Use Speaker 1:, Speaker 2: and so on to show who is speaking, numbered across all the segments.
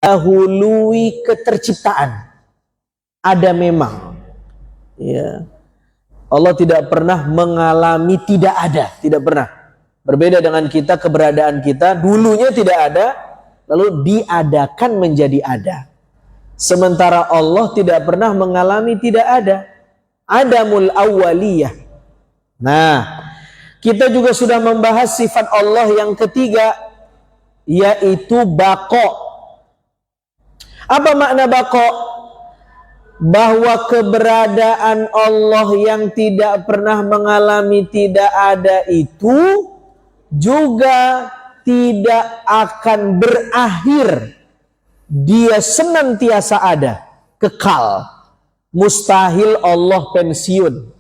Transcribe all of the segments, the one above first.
Speaker 1: dahului keterciptaan. Ada memang. Ya. Allah tidak pernah mengalami tidak ada, tidak pernah. Berbeda dengan kita, keberadaan kita dulunya tidak ada, lalu diadakan menjadi ada. Sementara Allah tidak pernah mengalami tidak ada. Adamul awwaliyah. Nah, kita juga sudah membahas sifat Allah yang ketiga, yaitu baqo. Apa makna baqo? Bahwa keberadaan Allah yang tidak pernah mengalami tidak ada itu juga tidak akan berakhir. Dia senantiasa ada, kekal. Mustahil Allah pensiun,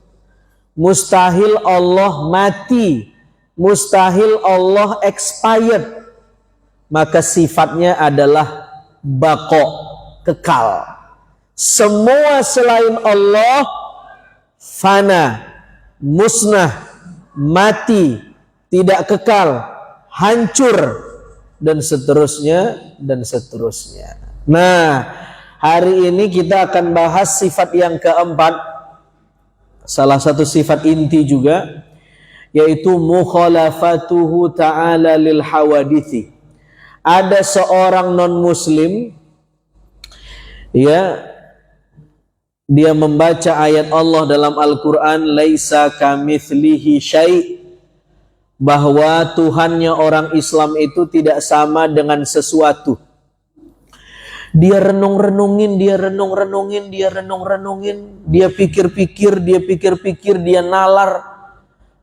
Speaker 1: mustahil Allah mati, mustahil Allah expired. Maka sifatnya adalah baqo, kekal. Semua selain Allah fana, musnah, mati, tidak kekal, hancur, dan seterusnya dan seterusnya. Nah, hari ini kita akan bahas sifat yang keempat, salah satu sifat inti juga, yaitu mukhalafatuhu ta'ala lil hawadithi. Ada seorang non muslim, ya, dia membaca ayat Allah dalam Al-Quran, laisa kamitslihi syai', bahwa Tuhannya orang Islam itu tidak sama dengan sesuatu. Dia renung-renungin, dia renung-renungin, dia renung-renungin, dia pikir-pikir, dia nalar.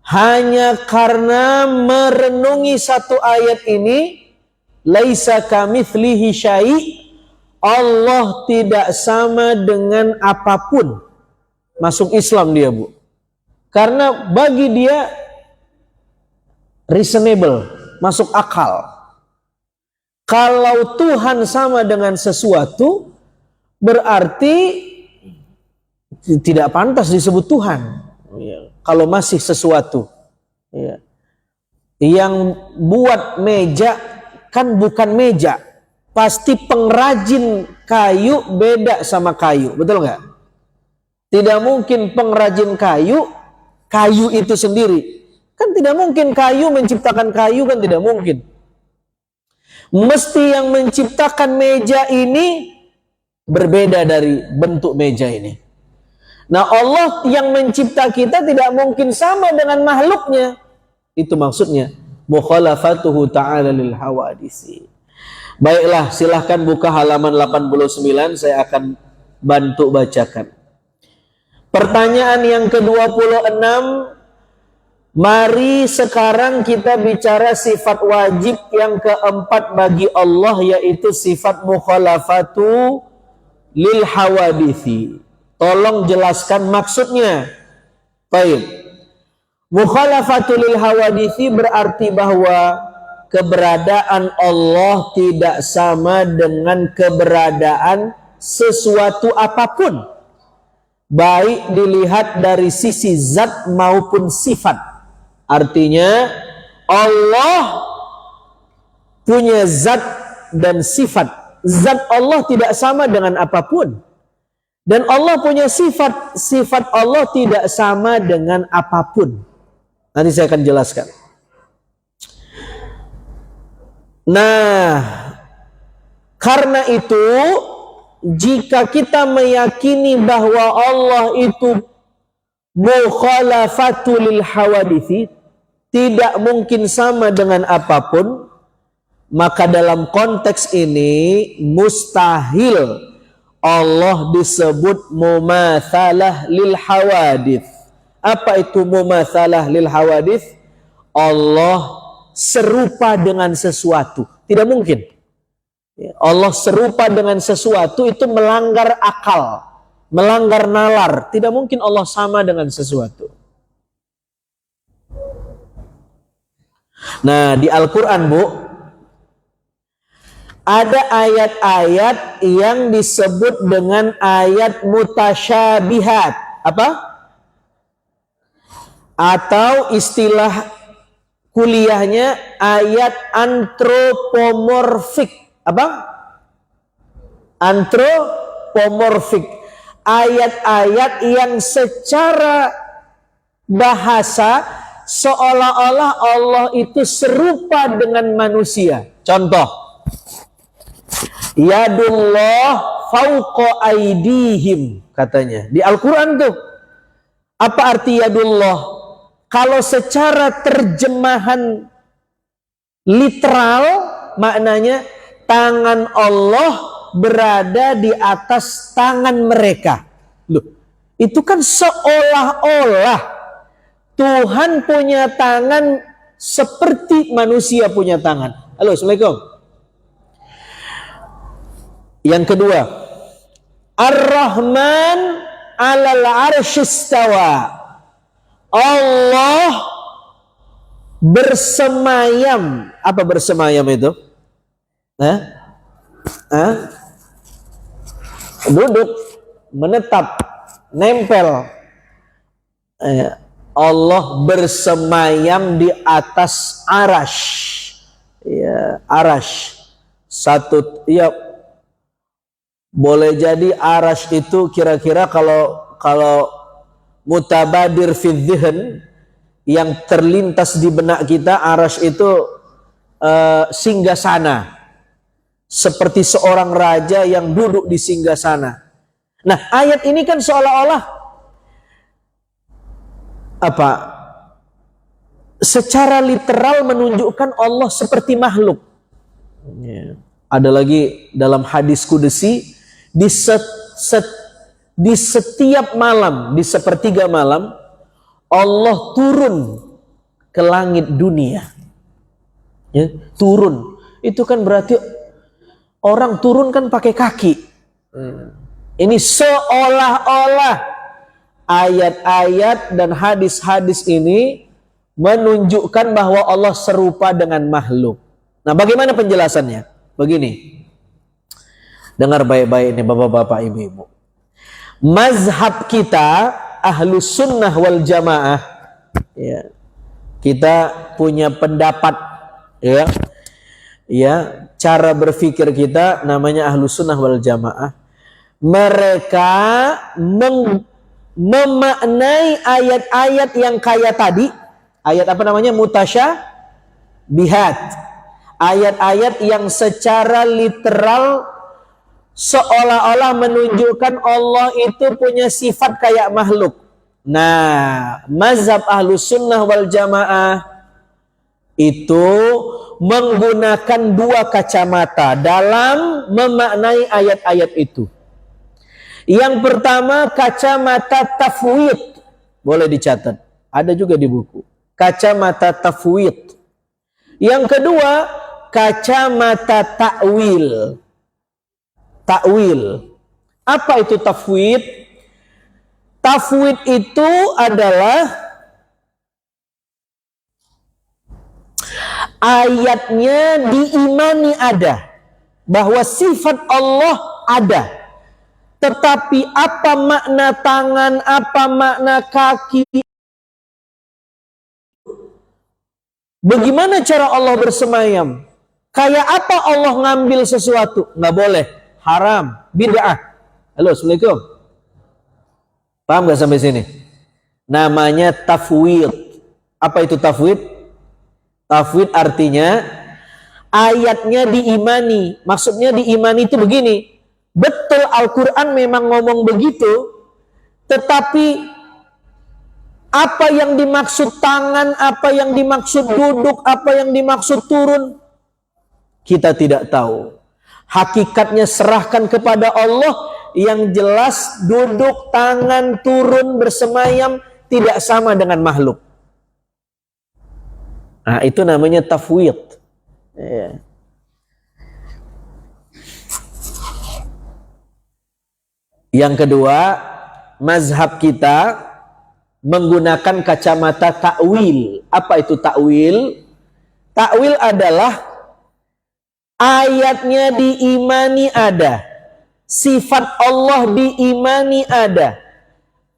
Speaker 1: Hanya karena merenungi satu ayat ini, laisa kamitslihi syai', Allah tidak sama dengan apapun. Masuk Islam dia, Bu. Karena bagi dia reasonable, masuk akal. Kalau Tuhan sama dengan sesuatu, berarti tidak pantas disebut Tuhan. Kalau masih sesuatu. Yang buat meja kan bukan meja. Pasti pengrajin kayu beda sama kayu, betul nggak? Tidak mungkin pengrajin kayu itu sendiri. Kan tidak mungkin kayu menciptakan kayu, kan tidak mungkin. Mesti yang menciptakan meja ini berbeda dari bentuk meja ini. Nah, Allah yang mencipta kita tidak mungkin sama dengan makhluknya. Itu maksudnya mukhalafatuhu ta'ala lil hawadisi. Baiklah, silahkan buka halaman 89, saya akan bantu bacakan. Pertanyaan yang ke-26, mari sekarang kita bicara sifat wajib yang keempat bagi Allah, yaitu sifat mukhalafatu lil hawadithi. Tolong jelaskan maksudnya. Baik. Mukhalafatu lil hawadithi berarti bahwa keberadaan Allah tidak sama dengan keberadaan sesuatu apapun, baik dilihat dari sisi zat maupun sifat. Artinya Allah punya zat dan sifat. Zat Allah tidak sama dengan apapun, dan Allah punya sifat. Sifat Allah tidak sama dengan apapun. Nanti saya akan jelaskan. Nah, karena itu jika kita meyakini bahwa Allah itu mukhalafatul hawadithi, tidak mungkin sama dengan apapun, maka dalam konteks ini mustahil Allah disebut mumatsalah lil hawadith. Apa itu mumatsalah lil hawadith? Allah serupa dengan sesuatu. Tidak mungkin. Allah serupa dengan sesuatu itu melanggar akal, melanggar nalar. Tidak mungkin Allah sama dengan sesuatu. Nah, di Al-Quran, Bu, ada ayat-ayat yang disebut dengan ayat mutasyabihat. Apa? Atau istilah kuliahnya ayat antropomorfik. Apa? antropomorfik, ayat-ayat yang secara bahasa seolah-olah Allah itu serupa dengan manusia. Contoh, yadullah fauqa aidihim, katanya di Al-Quran tuh. Apa arti yadullah? Kalau secara terjemahan literal maknanya tangan Allah berada di atas tangan mereka. Loh, itu kan seolah-olah Tuhan punya tangan seperti manusia punya tangan. Halo, Assalamualaikum. Yang kedua, Ar-Rahman 'alal 'arsy istawa. Allah bersemayam. Apa bersemayam itu? Duduk, menetap, nempel. Allah bersemayam di atas arash. Ya, arash. Satu, ya, boleh jadi arash itu kira-kira kalau mutabadir fi dzihn, yang terlintas di benak kita, arash itu singgasana, seperti seorang raja yang duduk di singgasana. Nah, ayat ini kan seolah-olah apa? Secara literal menunjukkan Allah seperti makhluk. Ada lagi dalam hadis kudusi, di setiap malam, di sepertiga malam, Allah turun ke langit dunia. Ya, turun. Itu kan berarti orang turun kan pakai kaki. Ini seolah-olah ayat-ayat dan hadis-hadis ini menunjukkan bahwa Allah serupa dengan makhluk. Nah, bagaimana penjelasannya? Begini. Dengar baik-baik ini bapak-bapak, ibu-ibu. Mazhab kita Ahlus Sunnah wal Jamaah, ya, kita punya pendapat, ya, cara berpikir kita namanya Ahlus Sunnah wal Jamaah. Mereka memaknai ayat-ayat yang kayak tadi, ayat apa namanya, mutasyabihat, ayat-ayat yang secara literal seolah-olah menunjukkan Allah itu punya sifat kayak makhluk. Nah, mazhab Ahlus Sunnah wal Jamaah itu menggunakan dua kacamata dalam memaknai ayat-ayat itu. Yang pertama, kacamata tafwid. Boleh dicatat, ada juga di buku. Kacamata tafwid. Yang kedua, kacamata ta'wil. Takwil. Apa itu tafwid? Tafwid itu adalah ayatnya diimani ada, bahwa sifat Allah ada, tetapi apa makna tangan, apa makna kaki, bagaimana cara Allah bersemayam, kayak apa Allah ngambil sesuatu, nggak boleh. Haram, bid'ah. Halo, Assalamualaikum. Paham gak sampai sini? Namanya tafwid. Apa itu tafwid? Tafwid artinya ayatnya diimani. Maksudnya diimani itu begini. Betul Al-Quran memang ngomong begitu, tetapi apa yang dimaksud tangan, apa yang dimaksud duduk, apa yang dimaksud turun, kita tidak tahu. Hakikatnya serahkan kepada Allah. Yang jelas duduk, tangan, turun, bersemayam tidak sama dengan makhluk. Nah, itu namanya tafwid. Ya. Yang kedua, mazhab kita menggunakan kacamata takwil. Apa itu takwil? Takwil adalah ayatnya diimani ada, sifat Allah diimani ada,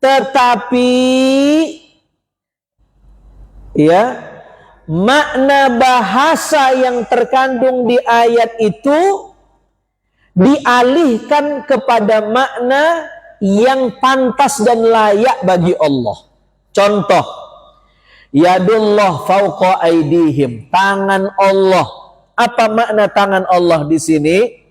Speaker 1: tetapi ya, makna bahasa yang terkandung di ayat itu dialihkan kepada makna yang pantas dan layak bagi Allah. Contoh, yadullah fauqa aidihim, tangan Allah. Apa makna tangan Allah di sini?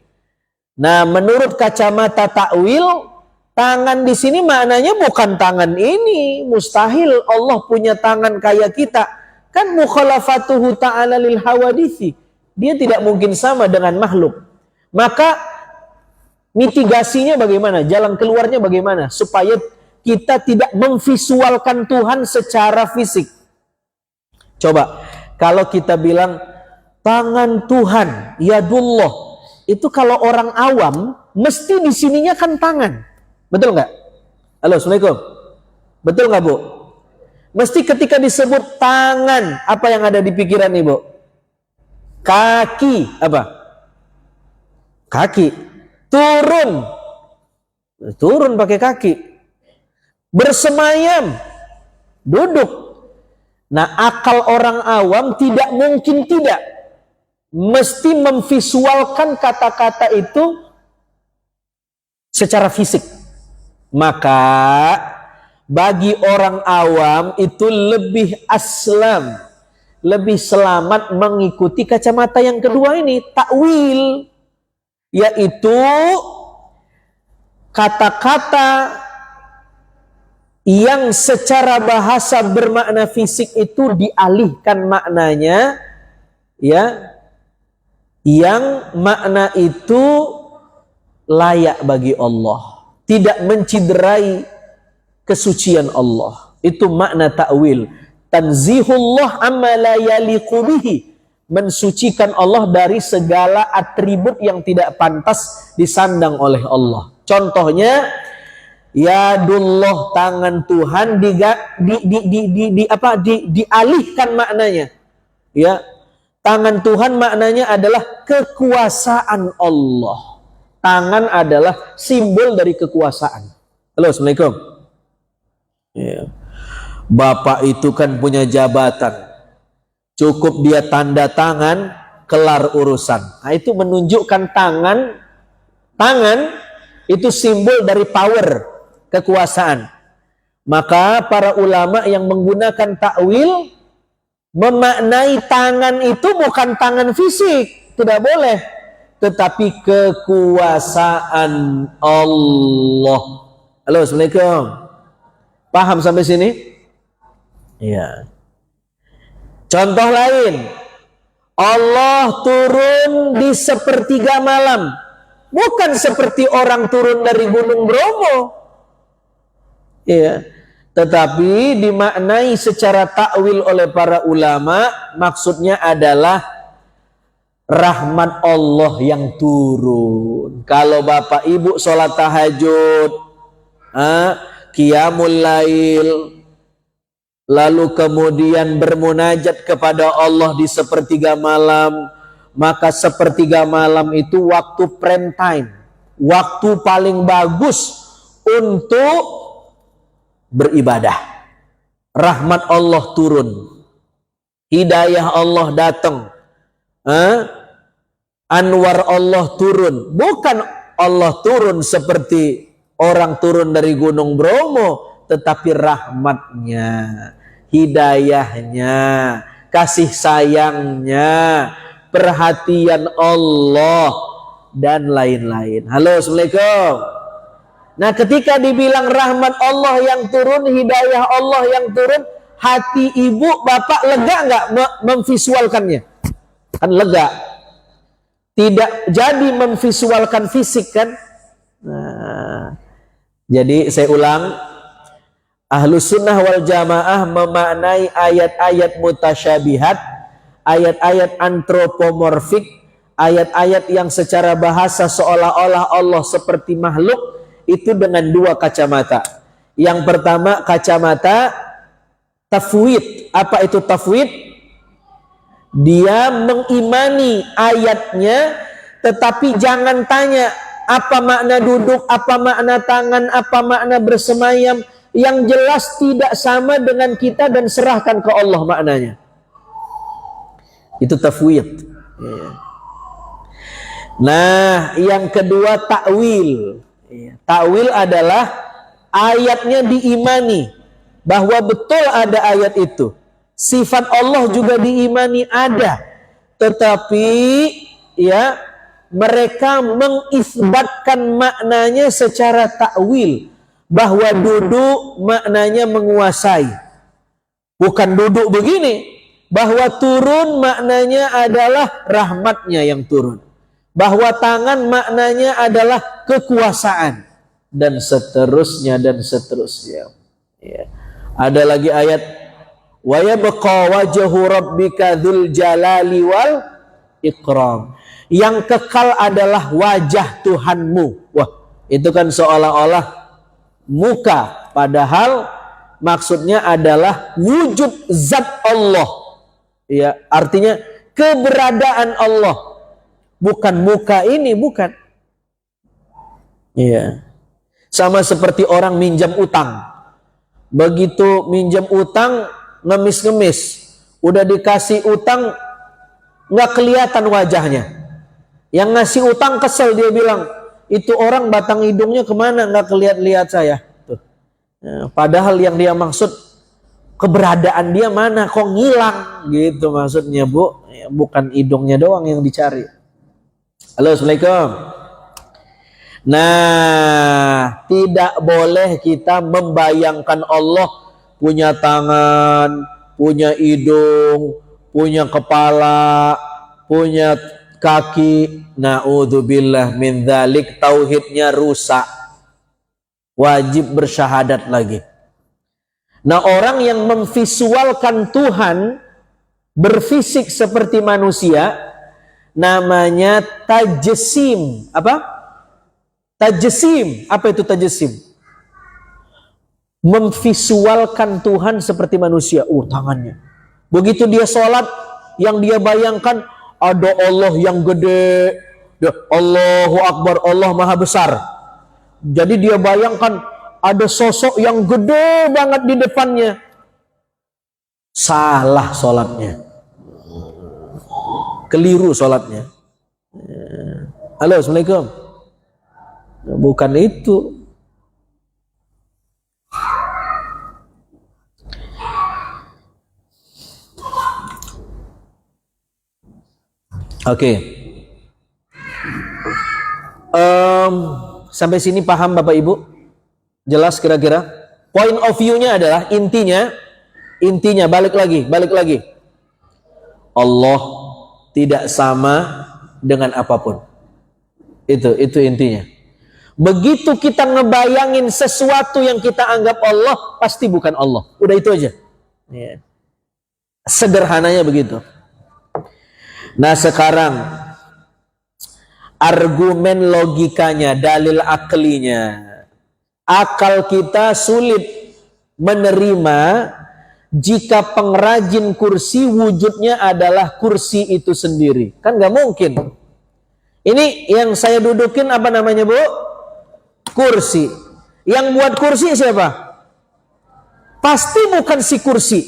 Speaker 1: Nah, menurut kacamata takwil, tangan di sini maknanya bukan tangan ini. Mustahil Allah punya tangan kayak kita. Kan mukhalafatuhu ta'ala lil hawadithi. Dia tidak mungkin sama dengan makhluk. Maka mitigasinya bagaimana? Jalan keluarnya bagaimana? Supaya kita tidak memvisualkan Tuhan secara fisik. Coba, kalau kita bilang tangan Tuhan, yadullah, itu kalau orang awam, mesti di sininya kan tangan. Betul nggak? Halo, Assalamualaikum. Betul nggak, Bu? Mesti ketika disebut tangan, apa yang ada di pikiran Ibu? Kaki, apa? Kaki. Turun pakai kaki. Bersemayam, duduk. Nah, akal orang awam tidak mungkin tidak. Mesti memvisualkan kata-kata itu secara fisik. Maka bagi orang awam itu lebih aslam, lebih selamat mengikuti kacamata yang kedua ini, takwil, yaitu kata-kata yang secara bahasa bermakna fisik itu dialihkan maknanya, ya, yang makna itu layak bagi Allah, tidak menciderai kesucian Allah. Itu makna ta'wil. Tanzihullah amma la yaliqu bihi, mensucikan Allah dari segala atribut yang tidak pantas disandang oleh Allah. Contohnya, yadullah, tangan Tuhan dialihkan maknanya. Ya, tangan Tuhan maknanya adalah kekuasaan Allah. Tangan adalah simbol dari kekuasaan. Halo, Assalamualaikum. Ya. Bapak itu kan punya jabatan. Cukup dia tanda tangan, kelar urusan. Nah, itu menunjukkan tangan itu simbol dari power, kekuasaan. Maka para ulama yang menggunakan takwil memaknai tangan itu bukan tangan fisik, tidak boleh, tetapi kekuasaan Allah. Halo, Assalamualaikum. Paham sampai sini? Iya. Contoh lain, Allah turun di sepertiga malam, bukan seperti orang turun dari Gunung Bromo. Iya. Tetapi dimaknai secara takwil oleh para ulama, maksudnya adalah rahmat Allah yang turun. Kalau bapak ibu sholat tahajud, qiyamul lail, lalu kemudian bermunajat kepada Allah di sepertiga malam, maka sepertiga malam itu waktu prime time, waktu paling bagus untuk beribadah. Rahmat Allah turun, hidayah Allah datang, anwar Allah turun. Bukan Allah turun seperti orang turun dari Gunung Bromo, tetapi rahmatnya, hidayahnya, kasih sayangnya, perhatian Allah, dan lain-lain. Halo, Assalamualaikum. Nah, ketika dibilang rahmat Allah yang turun, hidayah Allah yang turun, hati ibu bapak lega nggak memvisualkannya? Kan lega. Tidak jadi memvisualkan fisik kan? Nah, jadi saya ulang, Ahlus Sunnah wal Jamaah memaknai ayat-ayat mutasyabihat, ayat-ayat antropomorfik, ayat-ayat yang secara bahasa seolah-olah Allah seperti makhluk, itu dengan dua kacamata. Yang pertama kacamata tafwid. Apa itu tafwid? Dia mengimani ayatnya, tetapi jangan tanya apa makna duduk, apa makna tangan, apa makna bersemayam. Yang jelas tidak sama dengan kita dan serahkan ke Allah maknanya. Itu tafwid. Nah, yang kedua takwil. Takwil adalah ayatnya diimani bahwa betul ada ayat itu. Sifat Allah juga diimani ada. Tetapi ya mereka mengisbatkan maknanya secara takwil, bahwa duduk maknanya menguasai. Bukan duduk begini, bahwa turun maknanya adalah rahmatnya yang turun, bahwa tangan maknanya adalah kekuasaan, dan seterusnya dan seterusnya. Ya. Ada lagi ayat, wa yabqa wajhu rabbika dzul jalali wal ikram. Yang kekal adalah wajah Tuhanmu. Wah, itu kan seolah-olah muka, padahal maksudnya adalah wujud zat Allah. Ya, artinya keberadaan Allah. Bukan muka ini, bukan. Iya. Sama seperti orang minjam utang. Begitu minjam utang, ngemis-ngemis. Udah dikasih utang, nggak kelihatan wajahnya. Yang ngasih utang kesel, dia bilang, itu orang batang hidungnya kemana, nggak kelihatan saya. Tuh. Ya, padahal yang dia maksud, keberadaan dia mana, kok ngilang, gitu maksudnya, Bu. Ya, bukan hidungnya doang yang dicari. Halo, Assalamualaikum. Nah, tidak boleh kita membayangkan Allah punya tangan, punya hidung, punya kepala, punya kaki. Na'udzubillah min dzalik, tauhidnya rusak. Wajib bersyahadat lagi. Nah, orang yang memvisualkan Tuhan berfisik seperti manusia namanya tajsim. Apa? Tajsim. Apa itu tajsim? Memvisualkan Tuhan seperti manusia. Tangannya. Begitu dia sholat, yang dia bayangkan ada Allah yang gede, Allahu Akbar, Allah Maha Besar. Jadi dia bayangkan ada sosok yang gede banget di depannya. Salah sholatnya. Keliru sholatnya. Halo, Assalamualaikum. Bukan itu. Oke. Sampai sini paham Bapak Ibu? Jelas kira-kira? Point of view-nya adalah intinya balik lagi. Allah tidak sama dengan apapun. Itu intinya. Begitu kita ngebayangin sesuatu yang kita anggap Allah, pasti bukan Allah. Udah itu aja. Ya. Sederhananya begitu. Nah, sekarang argumen logikanya, dalil aklinya. Akal kita sulit menerima jika pengrajin kursi wujudnya adalah kursi itu sendiri. Kan nggak mungkin. Ini yang saya dudukin apa namanya, Bu? Kursi. Yang buat kursi siapa? Pasti bukan si kursi.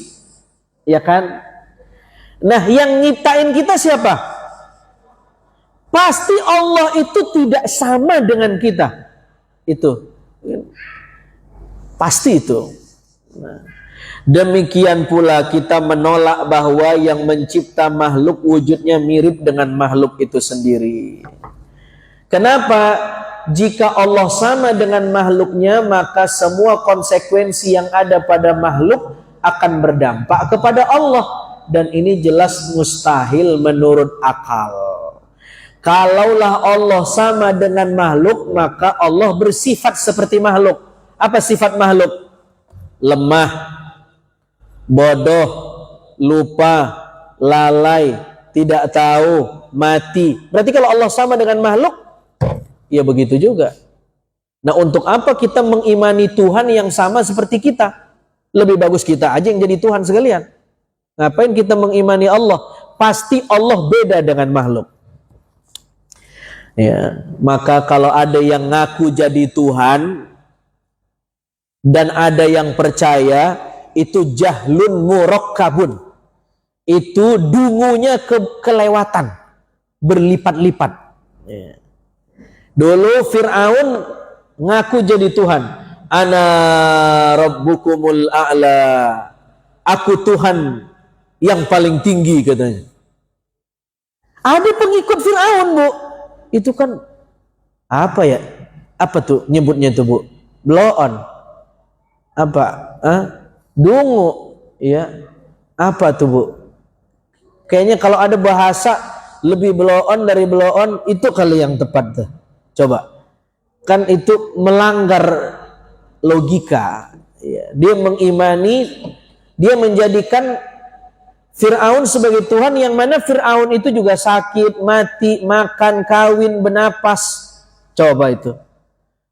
Speaker 1: Ya kan? Nah, yang nyiptain kita siapa? Pasti Allah itu tidak sama dengan kita. Itu. Pasti itu. Nah, demikian pula kita menolak bahwa yang mencipta makhluk wujudnya mirip dengan makhluk itu sendiri. Kenapa? Jika Allah sama dengan makhluknya, maka semua konsekuensi yang ada pada makhluk akan berdampak kepada Allah. Dan ini jelas mustahil menurut akal. Kalaulah Allah sama dengan makhluk, maka Allah bersifat seperti makhluk. Apa sifat makhluk? Lemah, bodoh, lupa, lalai, tidak tahu, mati. Berarti kalau Allah sama dengan makhluk, ya begitu juga. Nah, untuk apa kita mengimani Tuhan yang sama seperti kita? Lebih bagus kita aja yang jadi Tuhan sekalian. Ngapain kita mengimani Allah? Pasti Allah beda dengan makhluk. Ya, maka kalau ada yang ngaku jadi Tuhan dan ada yang percaya, itu jahlun murakkabun. Itu dungunya kelewatan, berlipat-lipat. Ya. Dulu Fir'aun ngaku jadi Tuhan. Ana rabbukumul a'la. Aku Tuhan yang paling tinggi katanya. Ada pengikut Fir'aun, Bu. Itu kan apa ya? Apa tuh nyebutnya tuh, Bu? Blow on. Apa? Dungu. Ya. Apa tuh, Bu? Kayaknya kalau ada bahasa lebih blow on dari blow on, itu kali yang tepat tuh. Coba. Kan itu melanggar logika. Ya. Dia mengimani, dia menjadikan Fir'aun sebagai Tuhan, yang mana Fir'aun itu juga sakit, mati, makan, kawin, bernapas. Coba itu.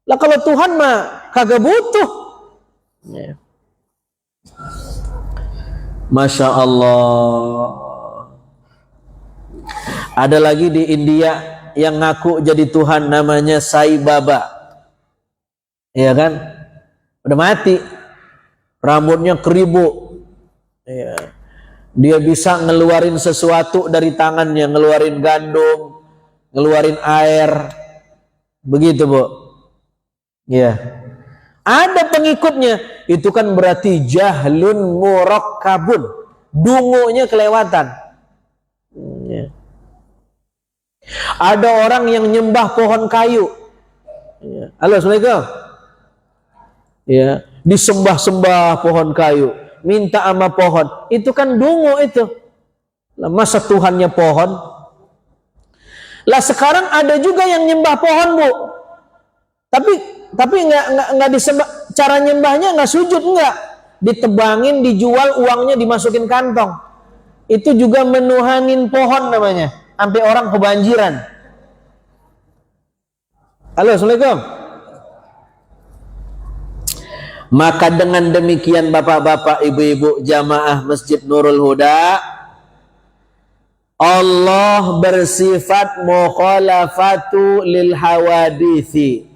Speaker 1: Lah kalau Tuhan mah kagak butuh. Ya. Masya Allah. Ada lagi di India yang ngaku jadi Tuhan, namanya Sai Baba. Iya kan? Udah mati. Rambutnya keribu. Iya. Dia bisa ngeluarin sesuatu dari tangannya, ngeluarin gandum, ngeluarin air. Begitu, Bu. Iya. Ada pengikutnya, itu kan berarti jahlun murakkabun. Dungunya kelewatan. Ya. Ada orang yang nyembah pohon kayu. Ya. Halo, Assalamualaikum. Ya, disembah-sembah pohon kayu, minta sama pohon. Itu kan dungu itu. Lah masa Tuhannya pohon? Lah sekarang ada juga yang nyembah pohon, Bu. Tapi nggak disembah, cara nyembahnya nggak sujud, nggak, ditebangin, dijual, uangnya dimasukin kantong. Itu juga menuhanin pohon namanya, sampai orang kebanjiran. Halo, Assalamualaikum. Maka dengan demikian bapak-bapak, ibu-ibu jamaah Masjid Nurul Huda, Allah bersifat mukhalafatu lil hawadithi,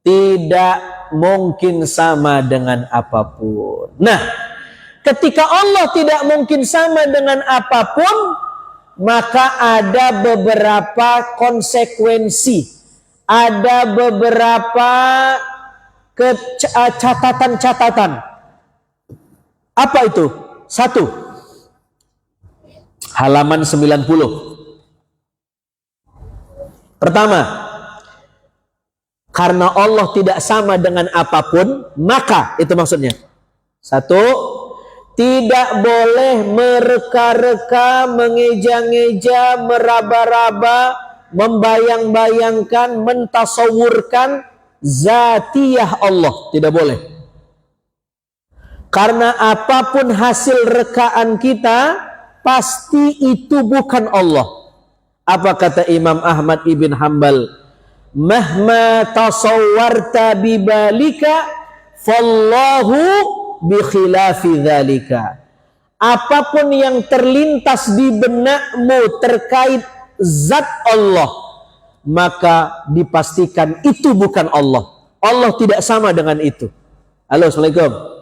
Speaker 1: tidak mungkin sama dengan apapun. Nah, ketika Allah tidak mungkin sama dengan apapun, maka ada beberapa konsekuensi, ada beberapa catatan-catatan. Apa itu? 1, halaman 90. Pertama, karena Allah tidak sama dengan apapun, maka itu maksudnya. 1, tidak boleh mereka-reka, mengeja-ngeja, meraba-raba, membayang-bayangkan, mentasawurkan zatiyah Allah. Tidak boleh. Karena apapun hasil rekaan kita, pasti itu bukan Allah. Apa kata Imam Ahmad ibn Hanbal? Mahma tasawwarta bibalika fallahu bikhilafi dzalika. Apapun yang terlintas di benakmu terkait zat Allah, maka dipastikan itu bukan Allah. Allah tidak sama dengan itu. Halo, Assalamualaikum.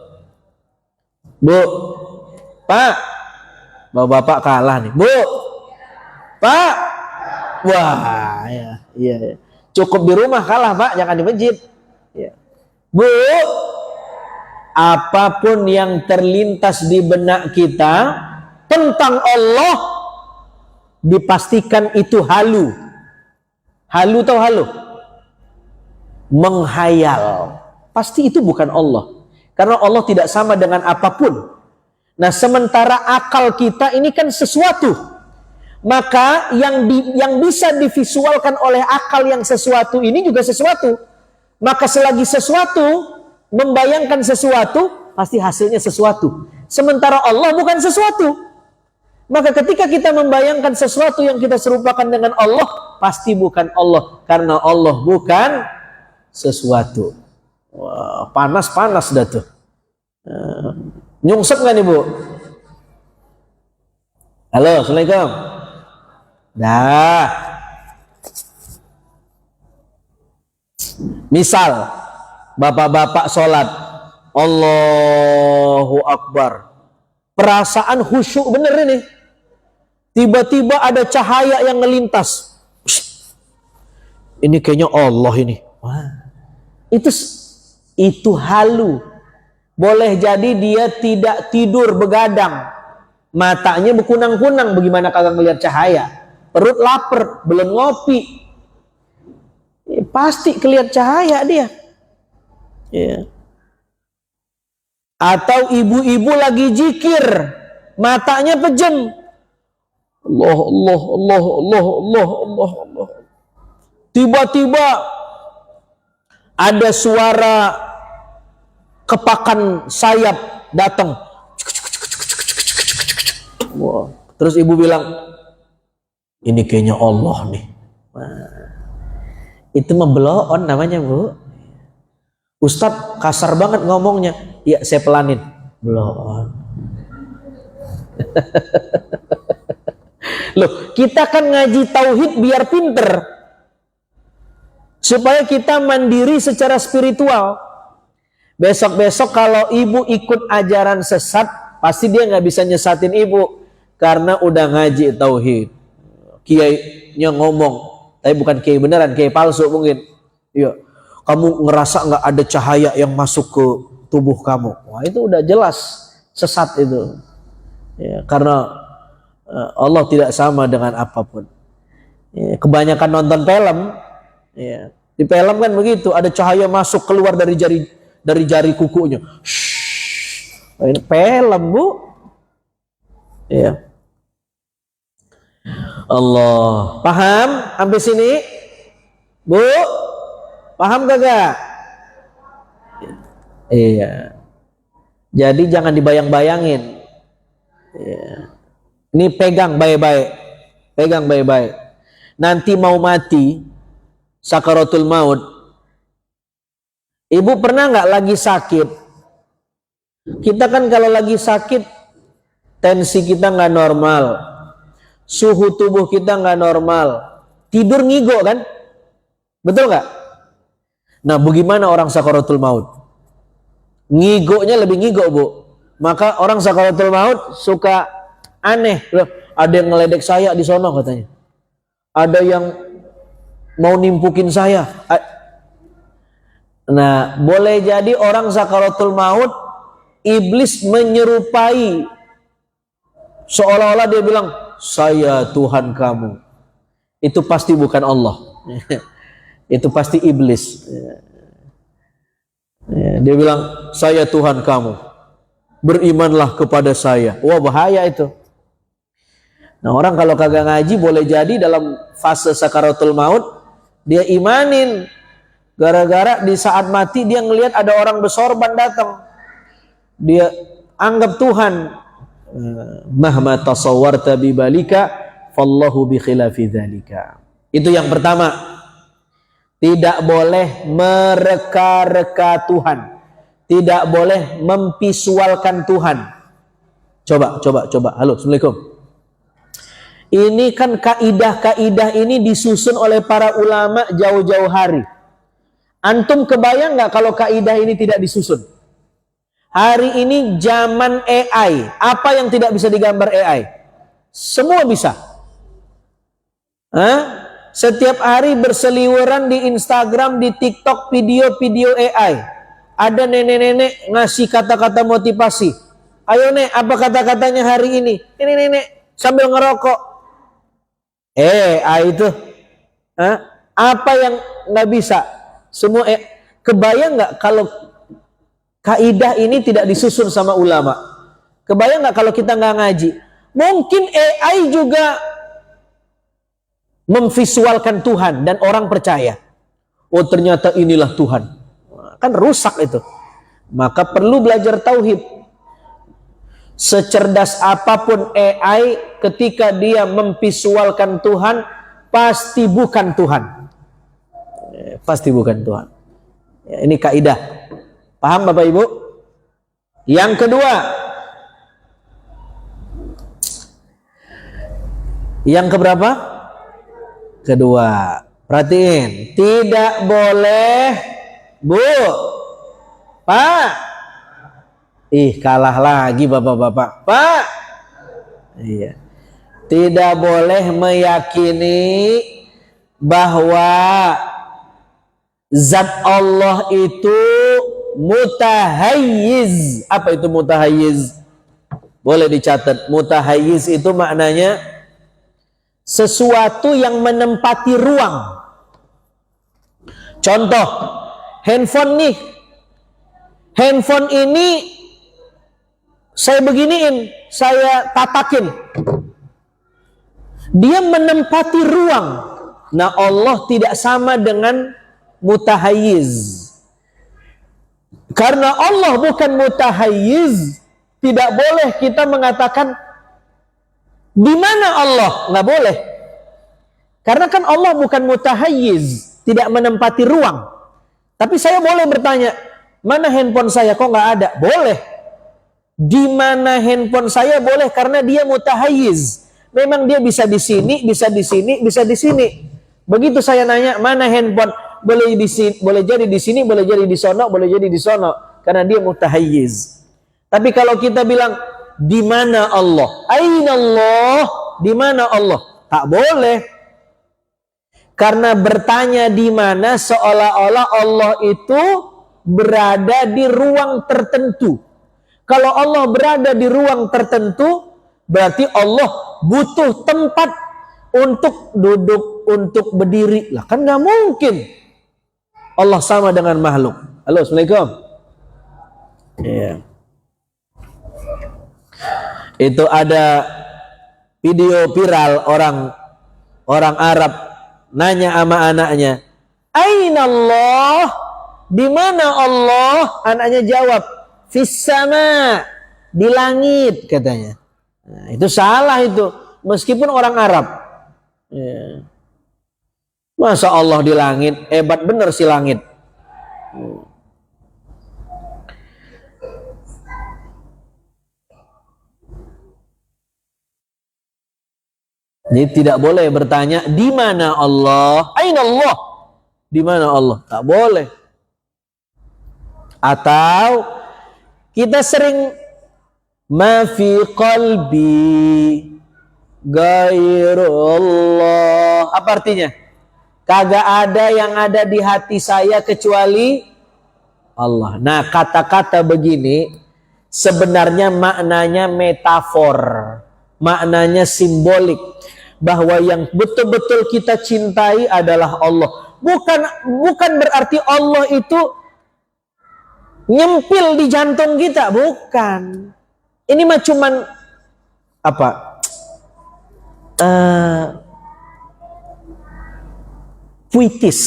Speaker 1: Bu, Pak, bapak kalah nih. Bu, Pak, wah, iya. Cukup di rumah kalah, Pak, jangan di masjid. Ya. Bu, apapun yang terlintas di benak kita tentang Allah, dipastikan itu halu. Halu atau halu? Menghayal. Pasti itu bukan Allah. Karena Allah tidak sama dengan apapun. Nah, sementara akal kita ini kan sesuatu. Maka yang bisa divisualkan oleh akal yang sesuatu ini juga sesuatu. Maka selagi sesuatu membayangkan sesuatu, pasti hasilnya sesuatu. Sementara Allah bukan sesuatu. Maka ketika kita membayangkan sesuatu yang kita serupakan dengan Allah, pasti bukan Allah. Karena Allah bukan sesuatu. Wah, panas-panas dah tuh. Nyungsep nggak nih, Bu? Halo, Assalamualaikum. Nah, misal bapak-bapak sholat, Allahu Akbar, perasaan khusyuk bener ini, tiba-tiba ada cahaya yang ngelintas, Ini kayaknya Allah ini. Wah. Itu halu. Boleh jadi dia tidak tidur begadang. Matanya berkunang-kunang, bagaimana kagak ngelihat cahaya. Perut lapar, belum ngopi. Pasti kelihatan cahaya dia. Ya. Atau ibu-ibu lagi zikir, matanya pejam. Allah, Allah, Allah, Allah, Allah, Allah, Allah. Tiba-tiba ada suara kepakan sayap datang. Wah. Terus ibu bilang, ini kayaknya Allah nih. Wah. Itu membelon namanya, Bu. Ustadz kasar banget ngomongnya. Ya, saya pelanin. Belon. Loh, kita kan ngaji tauhid biar pinter. Supaya kita mandiri secara spiritual. Besok-besok kalau ibu ikut ajaran sesat, pasti dia nggak bisa nyesatin ibu. Karena udah ngaji tauhid. Kiainya ngomong, tapi bukan kiai beneran, kiai palsu mungkin. Iya, kamu ngerasa nggak ada cahaya yang masuk ke tubuh kamu. Wah, itu udah jelas sesat itu. Ya, karena Allah tidak sama dengan apapun. Ya, kebanyakan nonton film, ya, di film kan begitu, ada cahaya masuk keluar dari jari kukunya. Shhh, ini film, Bu. Ya. Allah, paham sampai sini, Bu? Paham kagak? Iya. Jadi jangan dibayang-bayangin. Iya. Ini pegang baik-baik, pegang baik-baik. Nanti mau mati, sakaratul maut. Ibu pernah nggak lagi sakit? Kita kan kalau lagi sakit, tensi kita nggak normal. Suhu tubuh kita nggak normal, tidur ngigo kan, betul nggak? Nah, bagaimana orang sakaratul maut? Ngigonya lebih ngigo, Bu. Maka orang sakaratul maut suka aneh. Loh, ada yang ngeledek saya di sono katanya. Ada yang mau nimpukin saya. Nah, boleh jadi orang sakaratul maut, iblis menyerupai, seolah-olah dia bilang, saya Tuhan kamu. Itu pasti bukan Allah. Itu pasti iblis. Dia bilang, saya Tuhan kamu. Berimanlah kepada saya. Wah, bahaya itu. Nah, orang kalau kagak ngaji boleh jadi dalam fase sakaratul maut dia imanin. Gara-gara di saat mati dia ngelihat ada orang bersorban datang. Dia anggap Tuhan. Mahma tasawwarta bibalika fallahu bi khilafi dzalika. Itu yang pertama. Tidak boleh mereka-reka Tuhan. Tidak boleh memvisualkan Tuhan. Coba. Halo, Assalamualaikum. Ini kan kaidah-kaidah ini disusun oleh para ulama jauh-jauh hari. Antum kebayang nggak kalau kaidah ini tidak disusun? Hari ini zaman AI. Apa yang tidak bisa digambar AI? Semua bisa. Setiap hari berseliweran di Instagram, di TikTok, video-video AI. Ada nenek-nenek ngasih kata-kata motivasi. Ayo nek, apa kata-katanya hari ini? Ini nenek sambil ngerokok. AI itu. Apa yang nggak bisa? Semua kebayang nggak kalau kaidah ini tidak disusun sama ulama? Kebayang nggak kalau kita nggak ngaji? Mungkin AI juga memvisualkan Tuhan dan orang percaya. Oh, ternyata inilah Tuhan. Kan rusak itu. Maka perlu belajar tauhid. Secerdas apapun AI, ketika dia memvisualkan Tuhan, pasti bukan Tuhan. Pasti bukan Tuhan. Ini kaidah. Paham Bapak Ibu? Yang kedua. Yang keberapa? Kedua. Perhatiin. Tidak boleh, Bu, Pak. Kalah lagi Bapak-bapak. Pak. Iya. Tidak boleh meyakini bahwa zat Allah itu mutahayyiz. Apa itu mutahayyiz? Boleh dicatat. Mutahayyiz itu maknanya sesuatu yang menempati ruang. Contoh, handphone nih. Handphone ini saya beginiin, saya tatakin. Dia menempati ruang. Nah, Allah tidak sama dengan mutahayyiz. Karena Allah bukan mutahayyiz, tidak boleh kita mengatakan di mana Allah, nggak boleh. Karena kan Allah bukan mutahayyiz, tidak menempati ruang. Tapi saya boleh bertanya, mana handphone saya kok nggak ada? Boleh. Di mana handphone saya boleh karena dia mutahayyiz. Memang dia bisa di sini, bisa di sini, bisa di sini. Begitu saya nanya, mana handphone? Boleh di sini, boleh jadi di sini, boleh jadi di sono, boleh jadi di sono, karena dia mutahayyiz. Tapi kalau kita bilang di mana Allah? Aina Allah? Di mana Allah? Tak boleh. Karena bertanya di mana seolah-olah Allah itu berada di ruang tertentu. Kalau Allah berada di ruang tertentu, berarti Allah butuh tempat untuk duduk, untuk berdiri. Lah kan nggak mungkin Allah sama dengan makhluk. Halo, Assalamualaikum. Iya. Itu ada video viral orang Arab nanya sama anaknya, "Aina Allah?" Di mana Allah? Anaknya jawab, "Fis sama." Di langit katanya. Nah, itu salah itu, meskipun orang Arab. Ya. Masa Allah di langit? Hebat bener si langit. Jadi tidak boleh bertanya di mana Allah? Aina Allah? Di mana Allah? Tak boleh. Atau kita sering ma fi qalbi ghairullah. Apa artinya? Kagak ada yang ada di hati saya kecuali Allah. Nah, kata-kata begini sebenarnya maknanya metafor, maknanya simbolik, bahwa yang betul-betul kita cintai adalah Allah. Bukan berarti Allah itu nyempil di jantung kita, bukan. Ini mah cuman apa? Puitis.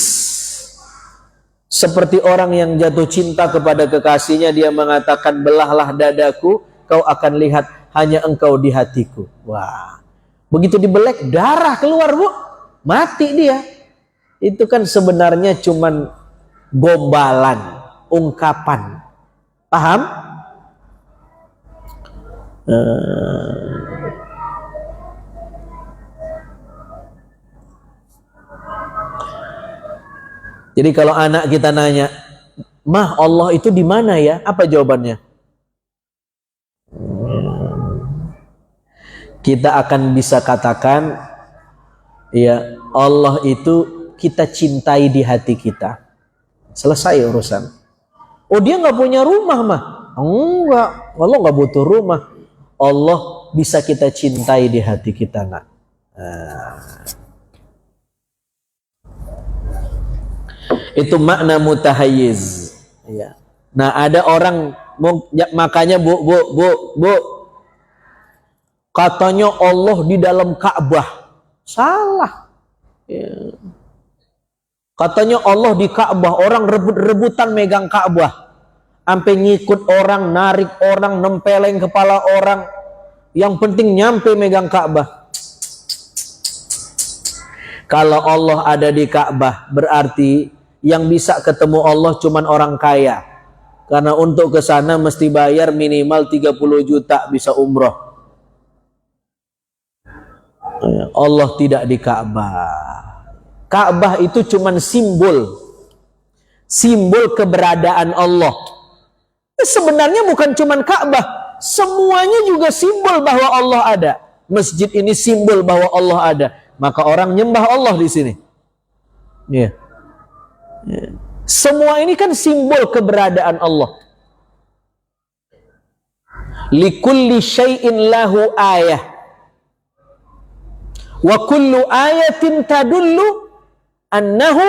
Speaker 1: Seperti orang yang jatuh cinta kepada kekasihnya, dia mengatakan, belahlah dadaku, kau akan lihat hanya engkau di hatiku. Wah, begitu dibelek, darah keluar, Bu. Mati dia. Itu kan sebenarnya cuman gombalan, ungkapan. Paham? Jadi kalau anak kita nanya, "Mah, Allah itu di mana ya?" Apa jawabannya? Kita akan bisa katakan, ya, Allah itu kita cintai di hati kita. Selesai urusan. Oh, dia nggak punya rumah, mah? Enggak, Allah nggak butuh rumah. Allah bisa kita cintai di hati kita, nak. Itu makna mutahayyiz. Ya. Nah, ada orang makanya bu, katanya Allah di dalam Ka'bah. Salah. Ya. Katanya Allah di Ka'bah, orang rebut-rebutan megang Ka'bah. Sampai ngikut orang, narik orang, nempeleng kepala orang. Yang penting nyampe megang Ka'bah. Kalau Allah ada di Ka'bah, berarti yang bisa ketemu Allah cuman orang kaya. Karena untuk ke sana mesti bayar minimal 30 juta bisa umroh. Allah tidak di Ka'bah. Ka'bah itu cuman simbol keberadaan Allah. Sebenarnya bukan cuman Ka'bah, semuanya juga simbol bahwa Allah ada. Masjid ini simbol bahwa Allah ada. Maka orang nyembah Allah di sini. Ya. Ya. Semua ini kan simbol keberadaan Allah. Likulli syai'in lahu ayah. Wa kullu ayatin tadullu annahu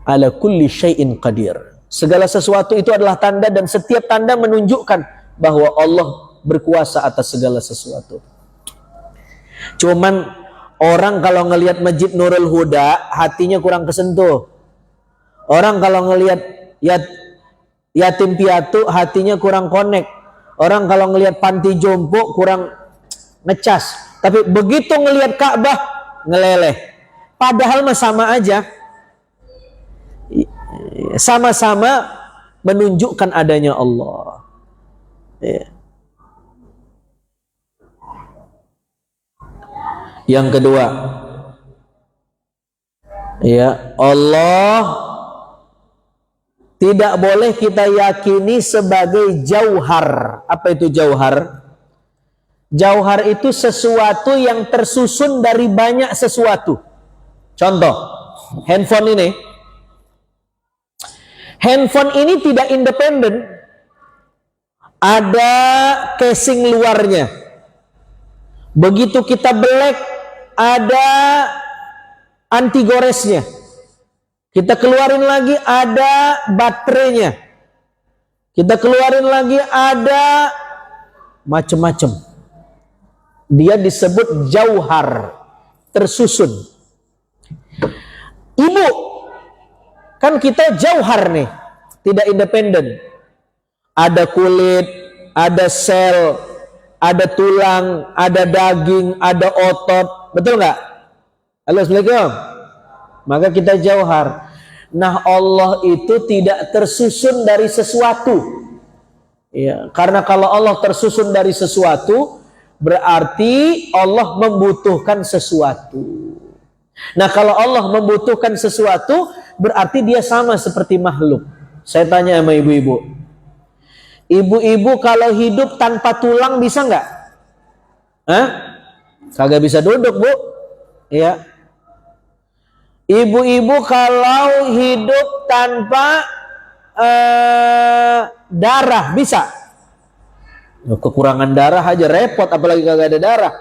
Speaker 1: ala kulli syai'in qadir. Segala sesuatu itu adalah tanda, dan setiap tanda menunjukkan bahwa Allah berkuasa atas segala sesuatu. Cuman orang kalau ngelihat Masjid Nurul Huda, hatinya kurang kesentuh. Orang kalau ngelihat yatim piatu, hatinya kurang connect. Orang kalau ngelihat panti jompo kurang ngecas. Tapi begitu ngelihat Ka'bah, ngeleleh. Padahal mah sama aja. Sama-sama menunjukkan adanya Allah. Ya. Yang kedua, ya, Allah tidak boleh kita yakini sebagai jauhar. Apa itu jauhar? Jauhar itu sesuatu yang tersusun dari banyak sesuatu. Contoh, handphone ini. Handphone ini tidak independen. Ada casing luarnya. Begitu kita belek, ada anti goresnya. Kita keluarin lagi, ada baterainya. Kita keluarin lagi, ada macam-macam. Dia disebut jauhar, tersusun. Ibu, kan kita jauhar nih, tidak independen. Ada kulit, ada sel, ada tulang, ada daging, ada otot. Betul nggak? Halo, Assalamualaikum. Maka kita jauhar. Nah, Allah itu tidak tersusun dari sesuatu. Ya, karena kalau Allah tersusun dari sesuatu, berarti Allah membutuhkan sesuatu. Nah, kalau Allah membutuhkan sesuatu, berarti dia sama seperti makhluk. Saya tanya sama ibu-ibu. Ibu-ibu kalau hidup tanpa tulang bisa nggak? Hah? Kagak bisa duduk, Bu. Ya. Ibu-ibu kalau hidup tanpa darah bisa? Kekurangan darah aja repot, apalagi kagak ada darah.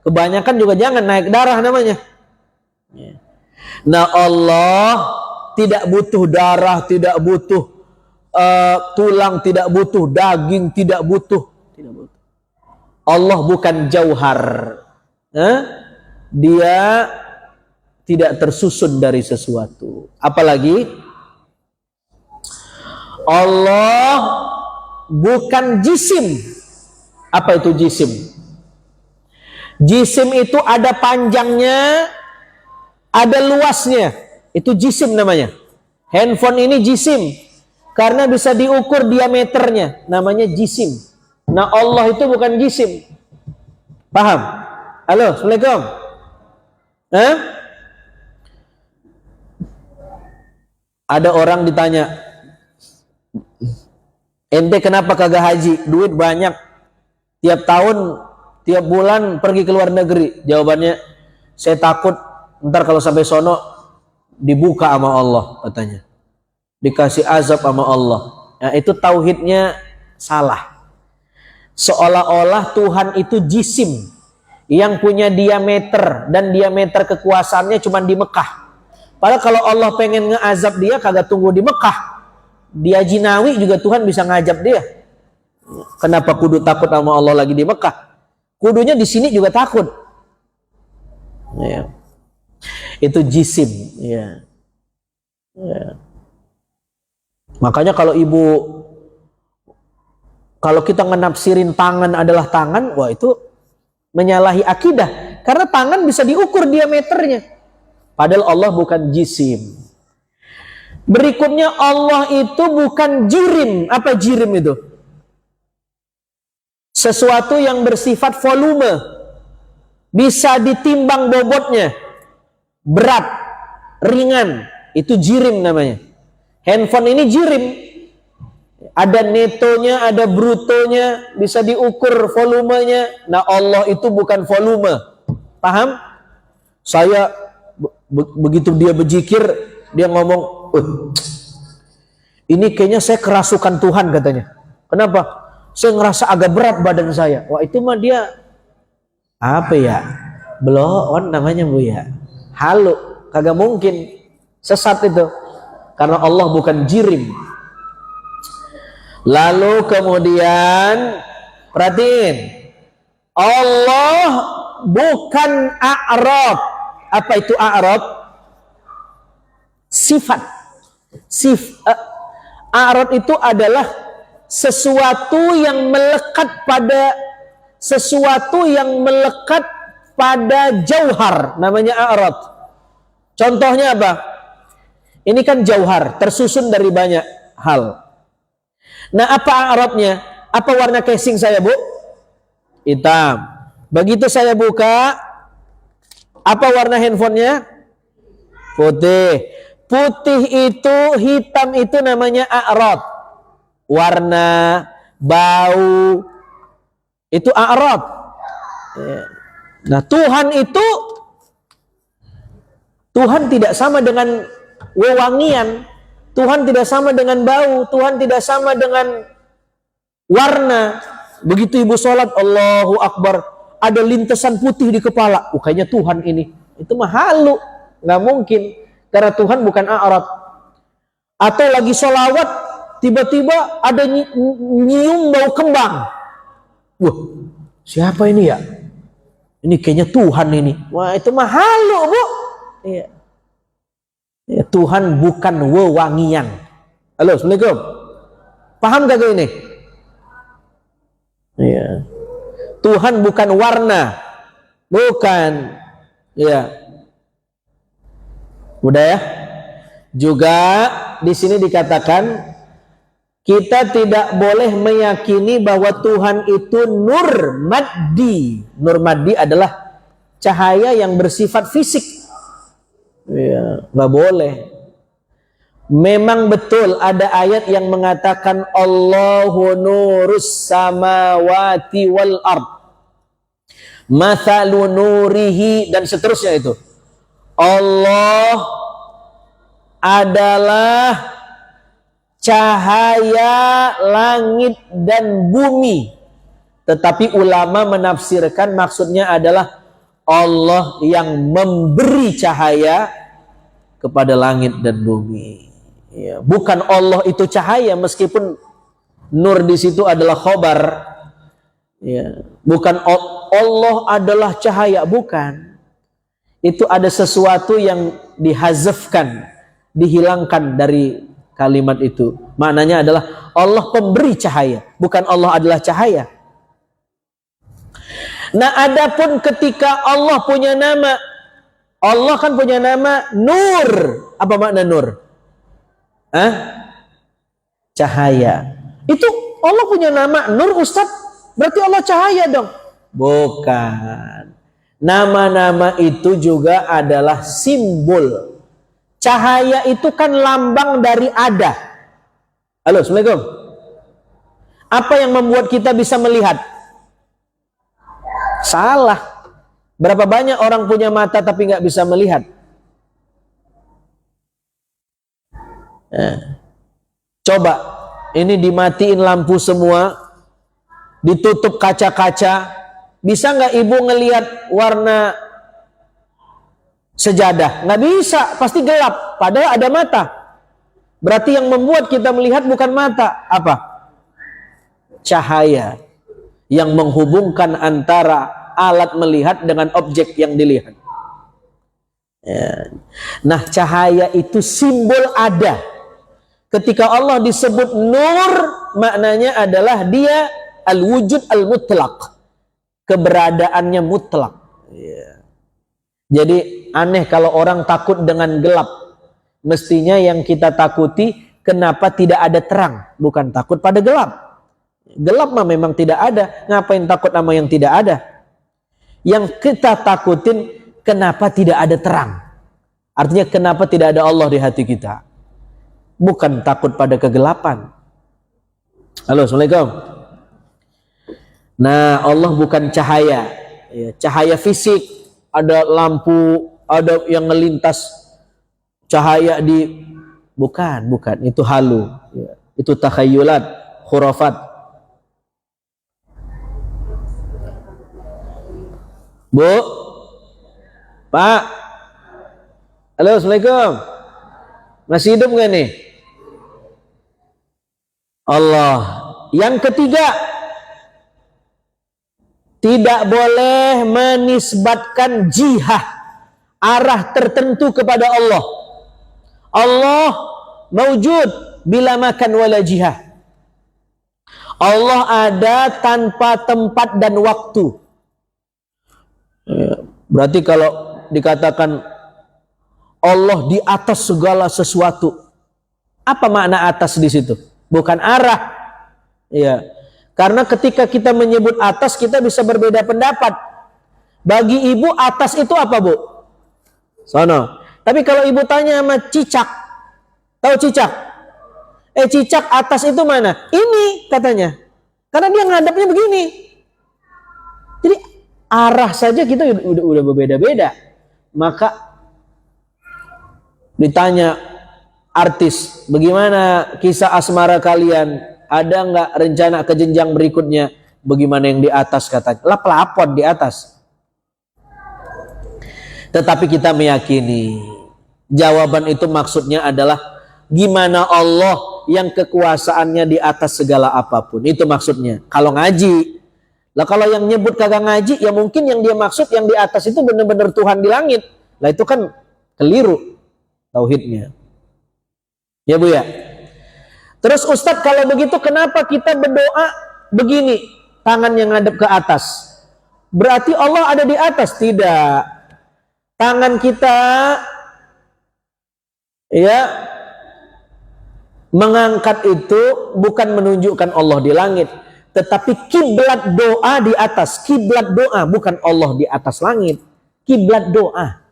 Speaker 1: Kebanyakan juga jangan, naik darah namanya. Nah, Allah tidak butuh darah, tidak butuh tulang, tidak butuh daging, tidak butuh. Allah bukan jauhar. Dia tidak tersusun dari sesuatu. Apalagi Allah bukan jisim. Apa itu jisim? Jisim itu ada panjangnya, ada luasnya. Itu jisim namanya. Handphone ini jisim karena bisa diukur diameternya, namanya jisim. Nah, Allah itu bukan jisim. Paham? Halo, Assalamualaikum. Ada orang ditanya, ente kenapa kagak haji? Duit banyak, tiap tahun, tiap bulan pergi ke luar negeri. Jawabannya, saya takut ntar kalau sampai sono dibuka sama Allah, katanya. Dikasih azab sama Allah. Nah, itu tauhidnya salah. Seolah-olah Tuhan itu jisim yang punya diameter, dan diameter kekuasaannya cuma di Mekah. Padahal kalau Allah pengen ngeazab dia, kagak tunggu di Mekah. Di Haji Nawi juga Tuhan bisa ngajab dia. Kenapa kudu takut sama Allah lagi di Mekah? Kudunya di sini juga takut. Ya. Itu jisim. Ya. Ya. Makanya kalau kita ngenafsirin tangan adalah tangan, wah itu menyalahi akidah. Karena tangan bisa diukur diameternya. Padahal Allah bukan jisim. Berikutnya, Allah itu bukan jirim. Apa jirim itu? Sesuatu yang bersifat volume. Bisa ditimbang bobotnya. Berat, ringan. Itu jirim namanya. Handphone ini jirim. Ada netonya, ada brutonya. Bisa diukur volumenya. Nah, Allah itu bukan volume. Paham? Saya Begitu dia berzikir, dia ngomong, ini kayaknya saya kerasukan Tuhan katanya. Kenapa? Saya ngerasa agak berat badan saya. Wah, itu mah dia apa ya? Blow on namanya, Bu ya. Halu, kagak mungkin. Sesat itu. Karena Allah bukan jirim. Lalu kemudian perhatiin, Allah bukan a'rab. Apa itu a'rab? Sifat. A'rab itu adalah sesuatu yang melekat pada jauhar, namanya a'rab. Contohnya apa? Ini kan jauhar, tersusun dari banyak hal. Nah, apa a'rabnya? Apa warna casing saya, Bu? Hitam. Begitu saya buka, apa warna handphonenya? Putih. Putih itu, hitam itu namanya a'rab. Warna, bau, itu a'rab. Nah, Tuhan tidak sama dengan wewangian. Tuhan tidak sama dengan bau. Tuhan tidak sama dengan warna. Begitu ibu sholat, Allahu Akbar, ada lintasan putih di kepala. Kayaknya Tuhan ini. Itu mah halu. Nggak mungkin. Karena Tuhan bukan a'rab. Atau lagi sholawat, tiba-tiba ada nyium bau kembang. Wah, siapa ini ya? Ini kayaknya Tuhan ini. Wah, itu mah halu, Bu. Iya. Ya, Tuhan bukan wewangian. Halo, Assalamualaikum. Paham gak ini? Iya. Tuhan bukan warna. Bukan. Iya. Udah ya? Juga di sini dikatakan kita tidak boleh meyakini bahwa Tuhan itu nur maddi. Nur maddi adalah cahaya yang bersifat fisik. Ya, nggak boleh. Memang betul ada ayat yang mengatakan Allahu nurus samawati wal ard. Mathalu nurihi dan seterusnya itu. Allah adalah cahaya langit dan bumi. Tetapi ulama menafsirkan maksudnya adalah Allah yang memberi cahaya kepada langit dan bumi. Ya, bukan Allah itu cahaya, meskipun nur di situ adalah khobar. Ya, bukan Allah adalah cahaya, bukan. Itu ada sesuatu yang dihazafkan, dihilangkan dari kalimat itu. Maknanya adalah Allah pemberi cahaya, bukan Allah adalah cahaya. Nah, adapun ketika Allah punya nama, Allah kan punya nama Nur. Apa makna Nur? Cahaya. Itu Allah punya nama Nur, Ustaz. Berarti Allah cahaya dong? Bukan. Nama-nama itu juga adalah simbol. Cahaya itu kan lambang dari ada. Halo, Assalamualaikum. Apa yang membuat kita bisa melihat? Salah. Berapa banyak orang punya mata tapi nggak bisa melihat? Coba, ini dimatiin lampu semua, ditutup kaca-kaca, bisa nggak ibu ngelihat warna sejadah? Nggak bisa, pasti gelap. Padahal ada mata. Berarti yang membuat kita melihat bukan mata, apa? Cahaya yang menghubungkan antara alat melihat dengan objek yang dilihat. Ya. Nah, cahaya itu simbol ada. Ketika Allah disebut nur, maknanya adalah dia al-wujud al-mutlaq. Keberadaannya mutlak. Ya. Jadi aneh kalau orang takut dengan gelap. Mestinya yang kita takuti, kenapa tidak ada terang? Bukan takut pada gelap. Gelap mah memang tidak ada. Ngapain takut sama yang tidak ada? Yang kita takutin, kenapa tidak ada terang? Artinya kenapa tidak ada Allah di hati kita? Bukan takut pada kegelapan. Halo, Assalamualaikum. Nah, Allah bukan cahaya. Ya, cahaya fisik, ada lampu ada yang melintas cahaya di, bukan, itu halu, ya. Itu takhayulat, khurafat. Bu, Pak, halo, assalamualaikum, masih hidup nggak nih? Allah. Yang ketiga, tidak boleh menisbatkan jihah, arah tertentu kepada Allah. Allah maujud bila makan wala jihah. Allah ada tanpa tempat dan waktu. Berarti kalau dikatakan Allah di atas segala sesuatu, apa makna atas di situ? Bukan arah. Ya. Karena ketika kita menyebut atas, kita bisa berbeda pendapat. Bagi ibu atas itu apa, Bu? Sono. Tapi kalau ibu tanya sama cicak, tahu cicak? Cicak atas itu mana? Ini katanya. Karena dia ngadapnya begini. Jadi arah saja kita udah berbeda-beda. Maka ditanya artis, bagaimana kisah asmara kalian? Ada nggak rencana ke jenjang berikutnya? Bagaimana yang di atas katanya? Lah pelapor di atas. Tetapi kita meyakini jawaban itu maksudnya adalah gimana Allah yang kekuasaannya di atas segala apapun. Itu maksudnya. Kalau ngaji. Lah kalau yang nyebut kagak ngaji, ya mungkin yang dia maksud yang di atas itu benar-benar Tuhan di langit. Lah itu kan keliru tauhidnya. Ya Bu ya. Terus Ustadz, kalau begitu kenapa kita berdoa begini, tangan yang ngadep ke atas? Berarti Allah ada di atas? Tidak. Tangan kita ya mengangkat itu bukan menunjukkan Allah di langit, tetapi kiblat doa di atas. Kiblat doa, bukan Allah di atas langit. Kiblat doa.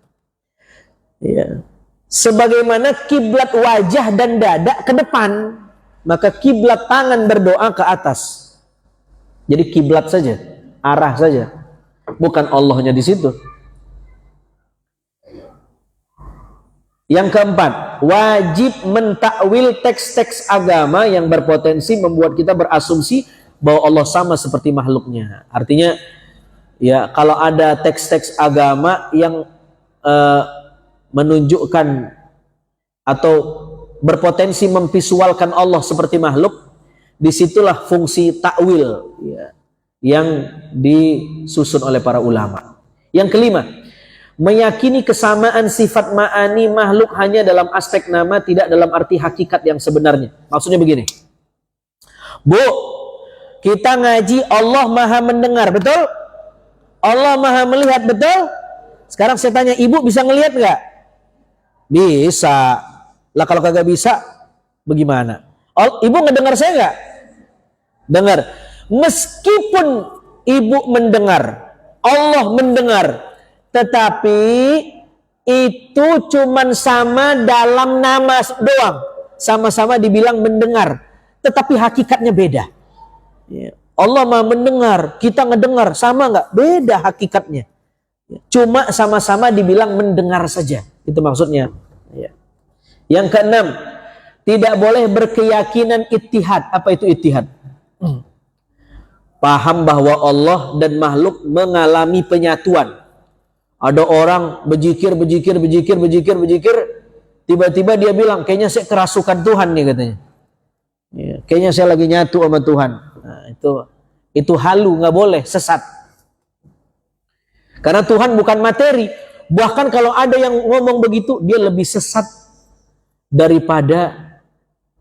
Speaker 1: Ya. Sebagaimana kiblat wajah dan dada ke depan, maka kiblat tangan berdoa ke atas. Jadi kiblat saja, arah saja, bukan Allahnya di situ. Yang keempat, wajib mentakwil teks-teks agama yang berpotensi membuat kita berasumsi bahwa Allah sama seperti makhluknya. Artinya, ya kalau ada teks-teks agama yang menunjukkan atau berpotensi memvisualkan Allah seperti makhluk, disitulah fungsi takwil ya, yang disusun oleh para ulama. Yang kelima, meyakini kesamaan sifat ma'ani makhluk hanya dalam aspek nama, tidak dalam arti hakikat yang sebenarnya. Maksudnya begini, Bu, kita ngaji Allah maha mendengar, betul? Allah maha melihat, betul? Sekarang saya tanya, Ibu bisa ngelihat nggak? Bisa. Lah kalau kagak bisa, bagaimana? Ibu ngedengar saya nggak? Dengar. Meskipun ibu mendengar, Allah mendengar, tetapi itu cuman sama dalam nama doang. Sama-sama dibilang mendengar, tetapi hakikatnya beda. Allah mah mendengar, kita ngedengar, sama nggak? Beda hakikatnya. Cuma sama-sama dibilang mendengar saja. Itu maksudnya. Yang keenam, tidak boleh berkeyakinan ittihad. Apa itu ittihad? Paham bahwa Allah dan makhluk mengalami penyatuan. Ada orang berzikir, tiba-tiba dia bilang, kayaknya saya kerasukan Tuhan nih katanya. Ya, kayaknya saya lagi nyatu sama Tuhan. Nah, itu halu, nggak boleh, sesat. Karena Tuhan bukan materi. Bahkan kalau ada yang ngomong begitu, dia lebih sesat daripada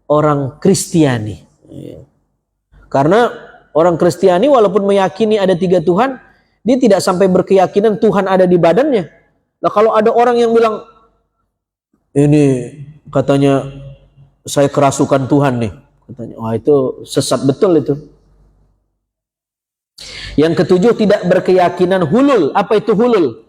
Speaker 1: orang Kristiani. Karena orang Kristiani walaupun meyakini ada 3 Tuhan, dia tidak sampai berkeyakinan Tuhan ada di badannya. Nah kalau ada orang yang bilang, ini katanya saya kerasukan Tuhan nih, katanya, wah itu sesat betul itu. Yang ketujuh, tidak berkeyakinan hulul. Apa itu hulul?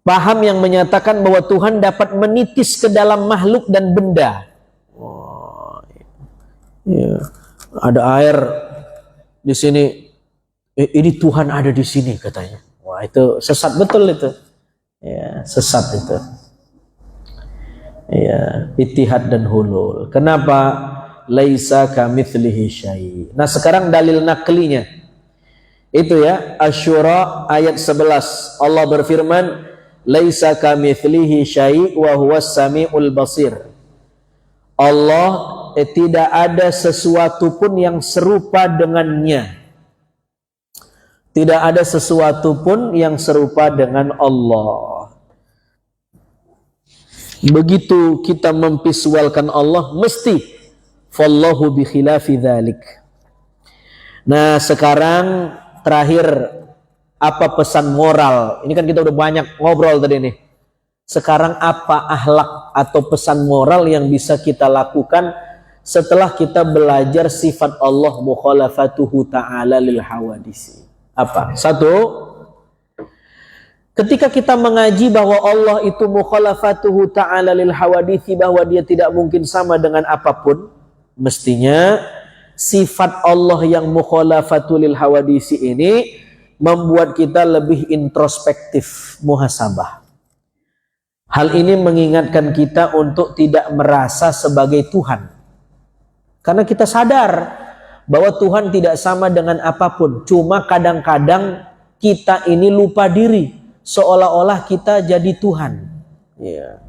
Speaker 1: Paham yang menyatakan bahwa Tuhan dapat menitis ke dalam makhluk dan benda. Oh, ya. Ada air di sini, ini Tuhan ada di sini katanya. Wah itu sesat betul itu. Ya, sesat itu. Ya, ittihad dan hulul. Kenapa? Laisa kamitslihi syai'. Nah, sekarang dalil naklinya. Itu ya, Asy-Syura ayat 11. Allah berfirman, laisa kamitslihi syai' wa huwas samiul basir. Allah tidak ada sesuatu pun yang serupa dengannya. Tidak ada sesuatu pun yang serupa dengan Allah. Begitu kita memvisualkan Allah, mesti fallahu bi khilafi dzalik. Nah, sekarang terakhir, apa pesan moral? Ini kan kita udah banyak ngobrol tadi nih. Sekarang apa akhlak atau pesan moral yang bisa kita lakukan setelah kita belajar sifat Allah mukhalafatuhu ta'ala lil hawadisi? Apa? Satu, ketika kita mengaji bahwa Allah itu mukhalafatuhu ta'ala lil hawadisi, bahwa dia tidak mungkin sama dengan apapun, mestinya sifat Allah yang mukhalafatu lil hawadisi ini membuat kita lebih introspektif, muhasabah. Hal ini mengingatkan kita untuk tidak merasa sebagai Tuhan. Karena kita sadar bahwa Tuhan tidak sama dengan apapun. Cuma kadang-kadang kita ini lupa diri, seolah-olah kita jadi Tuhan. Ya.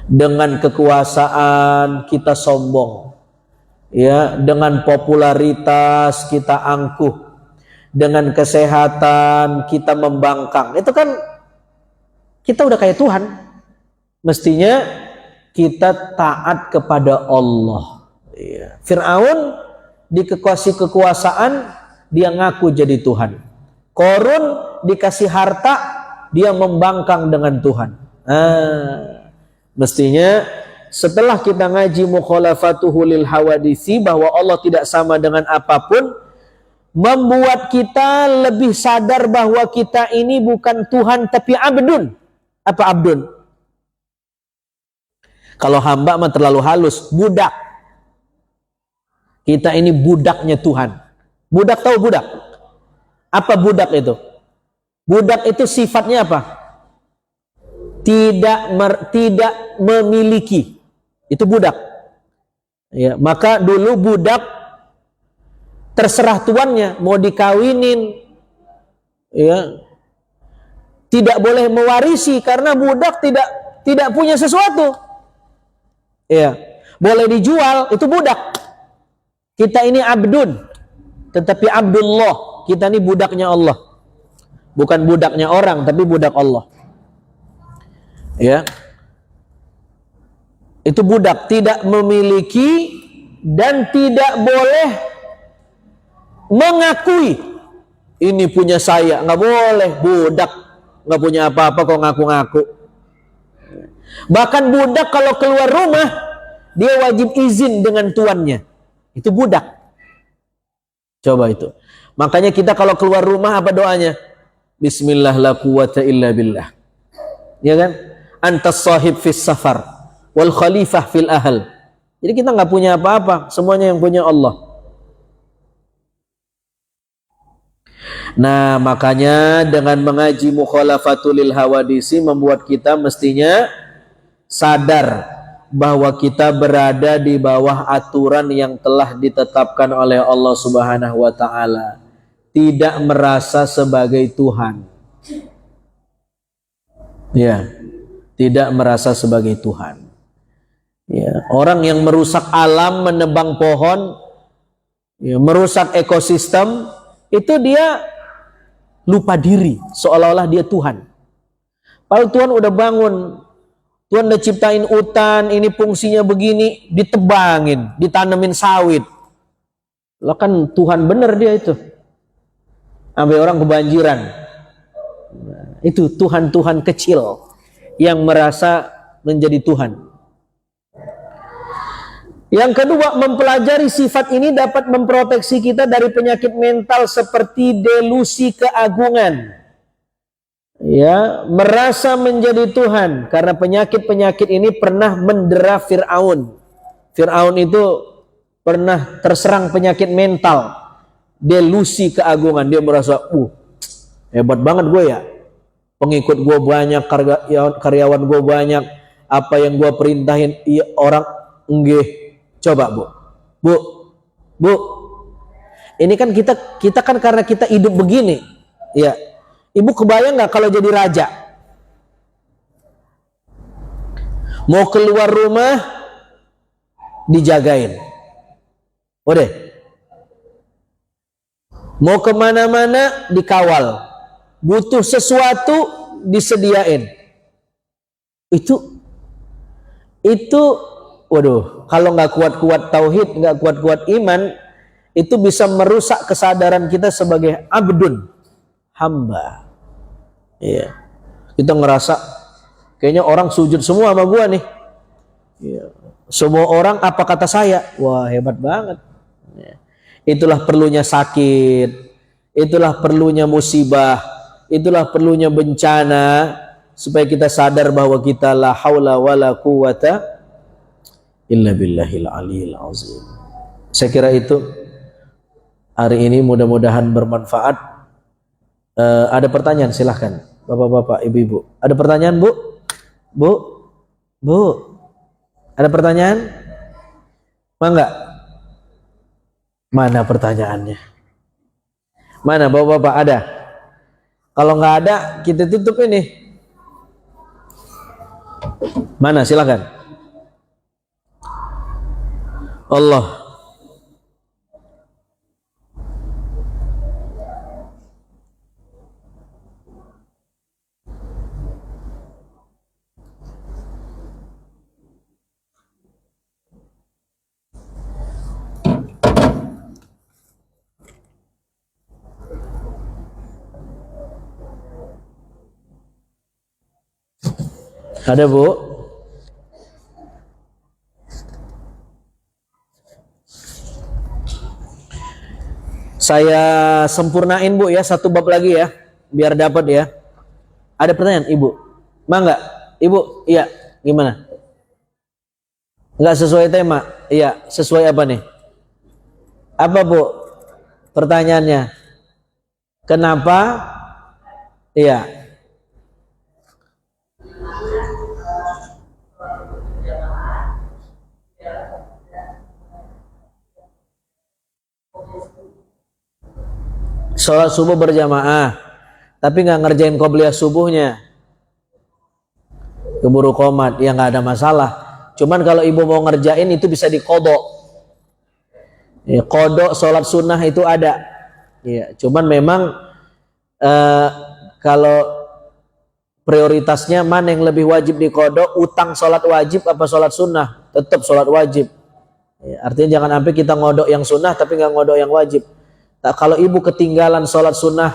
Speaker 1: Dengan kekuasaan kita sombong. Ya, dengan popularitas kita angkuh. Dengan kesehatan kita membangkang. Itu kan kita udah kayak Tuhan. Mestinya kita taat kepada Allah. Ya. Fir'aun dikasih kekuasaan, dia ngaku jadi Tuhan. Qarun dikasih harta, dia membangkang dengan Tuhan. Mestinya setelah kita ngaji mukhalafatuhu lil hawadisi, bahwa Allah tidak sama dengan apapun, membuat kita lebih sadar bahwa kita ini bukan Tuhan tapi abdun. Apa abdun? Kalau hamba mah terlalu halus, budak. Kita ini budaknya Tuhan. Budak, tahu budak? Apa budak itu? Budak itu sifatnya apa? Tidak memiliki. Itu budak. Ya, maka dulu budak terserah tuannya, mau dikawinin, ya, tidak boleh mewarisi karena budak tidak punya sesuatu. Ya, boleh dijual, itu budak. Kita ini abdun, tetapi abdullah. Kita ini budaknya Allah. Bukan budaknya orang, tapi budak Allah. Ya. Itu budak, tidak memiliki dan tidak boleh mengakui ini punya saya. Nggak boleh, budak. Nggak punya apa-apa kok ngaku-ngaku. Bahkan budak kalau keluar rumah, dia wajib izin dengan tuannya. Itu budak. Coba itu. Makanya kita kalau keluar rumah apa doanya? Bismillah la quwata illa billah. Ya kan? Antas sahib fis safar wal khalifah fil ahl. Jadi kita nggak punya apa-apa, semuanya yang punya Allah. Nah, makanya dengan mengaji mukhalafatul lil hawadisi membuat kita mestinya sadar bahwa kita berada di bawah aturan yang telah ditetapkan oleh Allah Subhanahu wa taala. Tidak merasa sebagai Tuhan. Ya, tidak merasa sebagai Tuhan. Ya, orang yang merusak alam, menebang pohon, ya, merusak ekosistem, itu dia lupa diri, seolah-olah dia Tuhan. Kalau Tuhan udah bangun, Tuhan udah ciptain hutan, ini fungsinya begini, ditebangin, ditanemin sawit. Lah kan Tuhan bener dia itu. Sampai orang kebanjiran. Nah, itu Tuhan-Tuhan kecil yang merasa menjadi Tuhan. Yang kedua, mempelajari sifat ini dapat memproteksi kita dari penyakit mental seperti delusi keagungan. Ya, merasa menjadi Tuhan, karena penyakit-penyakit ini pernah mendera Fir'aun. Fir'aun itu pernah terserang penyakit mental, delusi keagungan. Dia merasa, hebat banget gue ya, pengikut gue banyak, karyawan gue banyak, apa yang gue perintahin orang enggih. Coba bu, ini kan kita kan karena kita hidup begini, ya. Ibu kebayang nggak kalau jadi raja? Mau keluar rumah dijagain, udah. Mau kemana-mana dikawal, butuh sesuatu disediain. Itu, waduh, kalau nggak kuat-kuat tauhid, nggak kuat-kuat iman, itu bisa merusak kesadaran kita sebagai abdun, hamba. Iya. Kita ngerasa kayaknya orang sujud semua sama gua nih. Iya. Semua orang apa kata saya? Wah, hebat banget. Iya. Itulah perlunya sakit, itulah perlunya musibah, itulah perlunya bencana, supaya kita sadar bahwa kita la haula wala quwata illa billahil aliyil azim. Saya kira itu hari ini mudah-mudahan bermanfaat. Ada pertanyaan, silahkan bapak-bapak, ibu-ibu. Ada pertanyaan, bu, ada pertanyaan? Mangga. Mana pertanyaannya? Mana bapak-bapak ada? Kalau nggak ada, kita tutup ini. Mana, silakan. Allah. Ada, Bu? Saya sempurnain, Bu, ya, satu bab lagi ya, biar dapat ya. Ada pertanyaan, Ibu? Mangga, Ibu? Iya, gimana? Enggak sesuai tema? Iya, sesuai apa nih? Apa, Bu? Pertanyaannya? Kenapa? Iya. Sholat subuh berjamaah, tapi nggak ngerjain qobliyah subuhnya, keburu qomat, ya nggak ada masalah. Cuman kalau ibu mau ngerjain itu bisa dikodok. Ya, kodok sholat sunnah itu ada. Ya, cuman memang kalau prioritasnya mana yang lebih wajib dikodok, utang sholat wajib apa sholat sunnah? Tetap sholat wajib. Ya, artinya jangan sampai kita ngodok yang sunnah tapi nggak ngodok yang wajib. Nah, kalau ibu ketinggalan sholat sunnah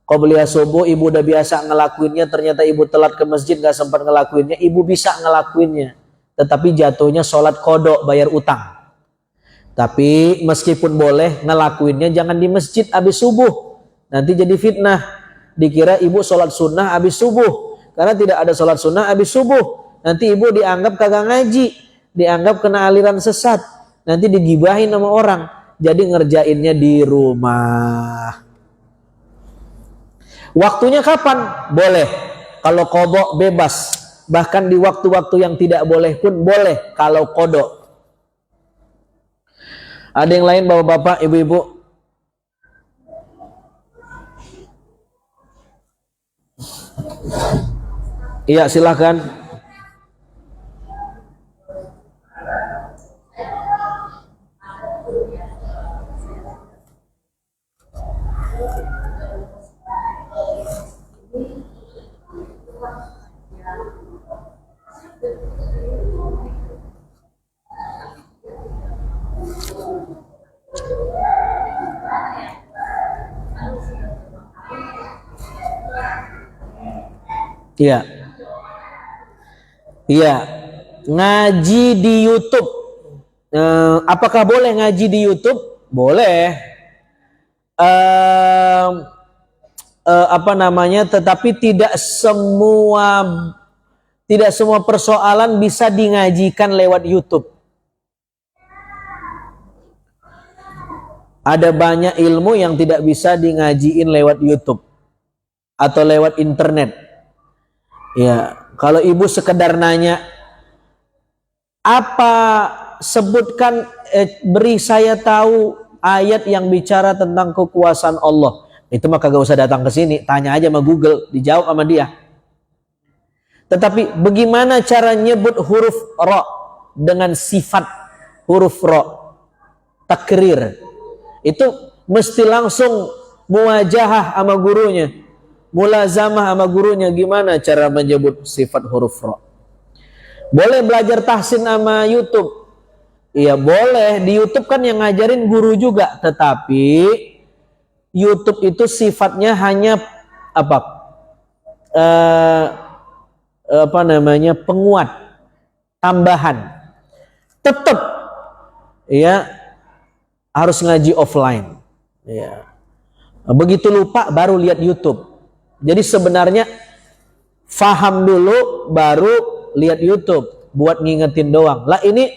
Speaker 1: qobliyah subuh, ibu udah biasa ngelakuinnya, ternyata ibu telat ke masjid gak sempat ngelakuinnya, ibu bisa ngelakuinnya, tetapi jatuhnya sholat kodok, bayar utang. Tapi meskipun boleh ngelakuinnya jangan di masjid habis subuh, nanti jadi fitnah, dikira ibu sholat sunnah habis subuh, karena tidak ada sholat sunnah habis subuh, nanti ibu dianggap kagak ngaji, dianggap kena aliran sesat, nanti digibahin sama orang. Jadi ngerjainnya di rumah. Waktunya kapan? Boleh. Kalau qadha bebas. Bahkan di waktu-waktu yang tidak boleh pun boleh kalau qadha. Ada yang lain bapak-bapak, ibu-ibu? Iya, silahkan. Iya. Iya. Ngaji di YouTube. Apakah boleh ngaji di YouTube? Boleh. Apa namanya? Tetapi tidak semua persoalan bisa dingajikan lewat YouTube. Ada banyak ilmu yang tidak bisa dingajiin lewat YouTube. atau lewat internet. Ya, kalau ibu sekedar nanya, apa sebutkan, beri saya tahu ayat yang bicara tentang kekuasaan Allah. Itu mah kagak usah datang ke sini, tanya aja sama Google, dijawab sama dia. Tetapi bagaimana cara nyebut huruf ra dengan sifat huruf ra? Takrir. Itu mesti langsung muwajahah sama gurunya, mulazamah sama gurunya, gimana cara menyebut sifat huruf ra. Boleh belajar tahsin sama YouTube. Iya boleh, di YouTube kan yang ngajarin guru juga, tetapi YouTube itu sifatnya hanya penguat, tambahan. Tetap ya harus ngaji offline. Ya. Begitu lupa baru lihat YouTube. Jadi sebenarnya faham dulu baru lihat YouTube buat ngingetin doang. Lah ini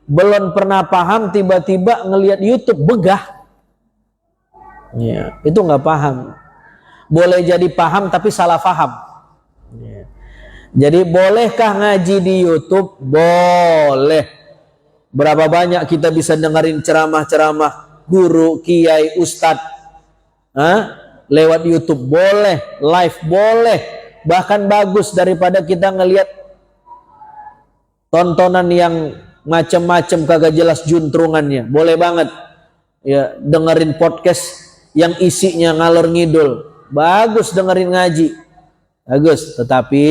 Speaker 1: belum pernah paham tiba-tiba ngelihat YouTube begah. Ya, itu nggak paham. Boleh jadi paham tapi salah paham. Ya. Jadi bolehkah ngaji di YouTube? Boleh. Berapa banyak kita bisa dengerin ceramah-ceramah guru, kiai, ustadz lewat YouTube? Boleh, live boleh. Bahkan bagus daripada kita ngelihat tontonan yang macam-macam kagak jelas juntrungannya. Boleh banget ya dengerin podcast yang isinya ngalor ngidul. Bagus dengerin ngaji, bagus. Tetapi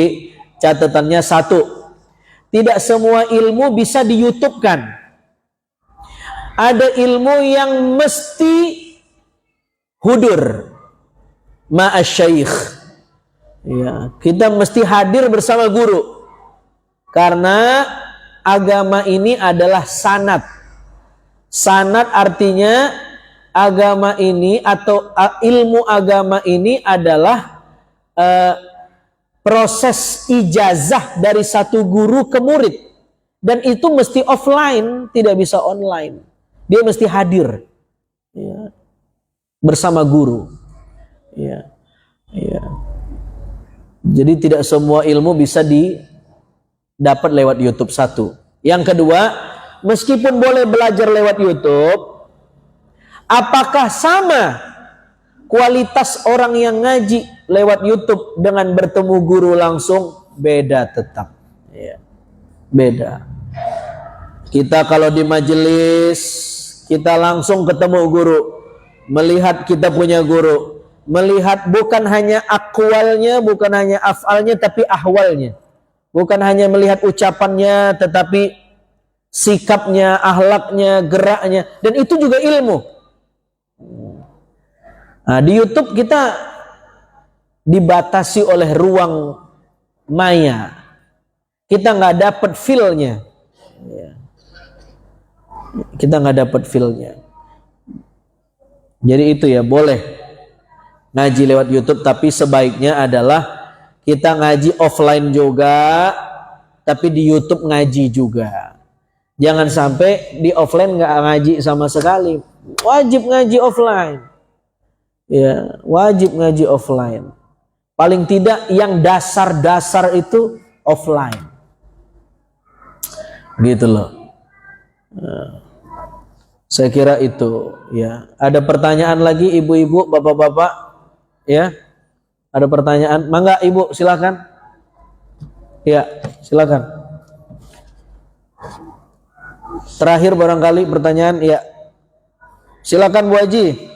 Speaker 1: catatannya satu, tidak semua ilmu bisa di YouTube kan. Ada ilmu yang mesti hudur ma'asyaikh. Ya, kita mesti hadir bersama guru. Karena agama ini adalah sanad. Sanad artinya agama ini atau ilmu agama ini adalah proses ijazah dari satu guru ke murid. Dan itu mesti offline, tidak bisa online. Dia mesti hadir ya, bersama guru. Ya, ya. Jadi tidak semua ilmu bisa didapat lewat YouTube, satu. Yang kedua, meskipun boleh belajar lewat YouTube, apakah sama kualitas orang yang ngaji lewat YouTube dengan bertemu guru langsung? Beda tetap. Ya, beda. Kita kalau di majelis, kita langsung ketemu guru, melihat kita punya guru, melihat bukan hanya akwalnya, bukan hanya afalnya, tapi ahwalnya. Bukan hanya melihat ucapannya, tetapi sikapnya, akhlaknya, geraknya, dan itu juga ilmu. Nah, di YouTube kita dibatasi oleh ruang maya, kita nggak dapat feel-nya. Kita nggak dapat feel-nya. Jadi itu ya, boleh ngaji lewat YouTube, tapi sebaiknya adalah kita ngaji offline juga, tapi di YouTube ngaji juga. Jangan sampai di offline nggak ngaji sama sekali. Wajib ngaji offline. Ya, wajib ngaji offline. Paling tidak yang dasar-dasar itu offline. Gitu loh. Nah, saya kira itu ya. Ada pertanyaan lagi ibu-ibu, bapak-bapak? Ya. Ada pertanyaan? Mangga ibu, silakan. Ya, silakan. Terakhir barangkali pertanyaan, ya. Silakan Bu Haji.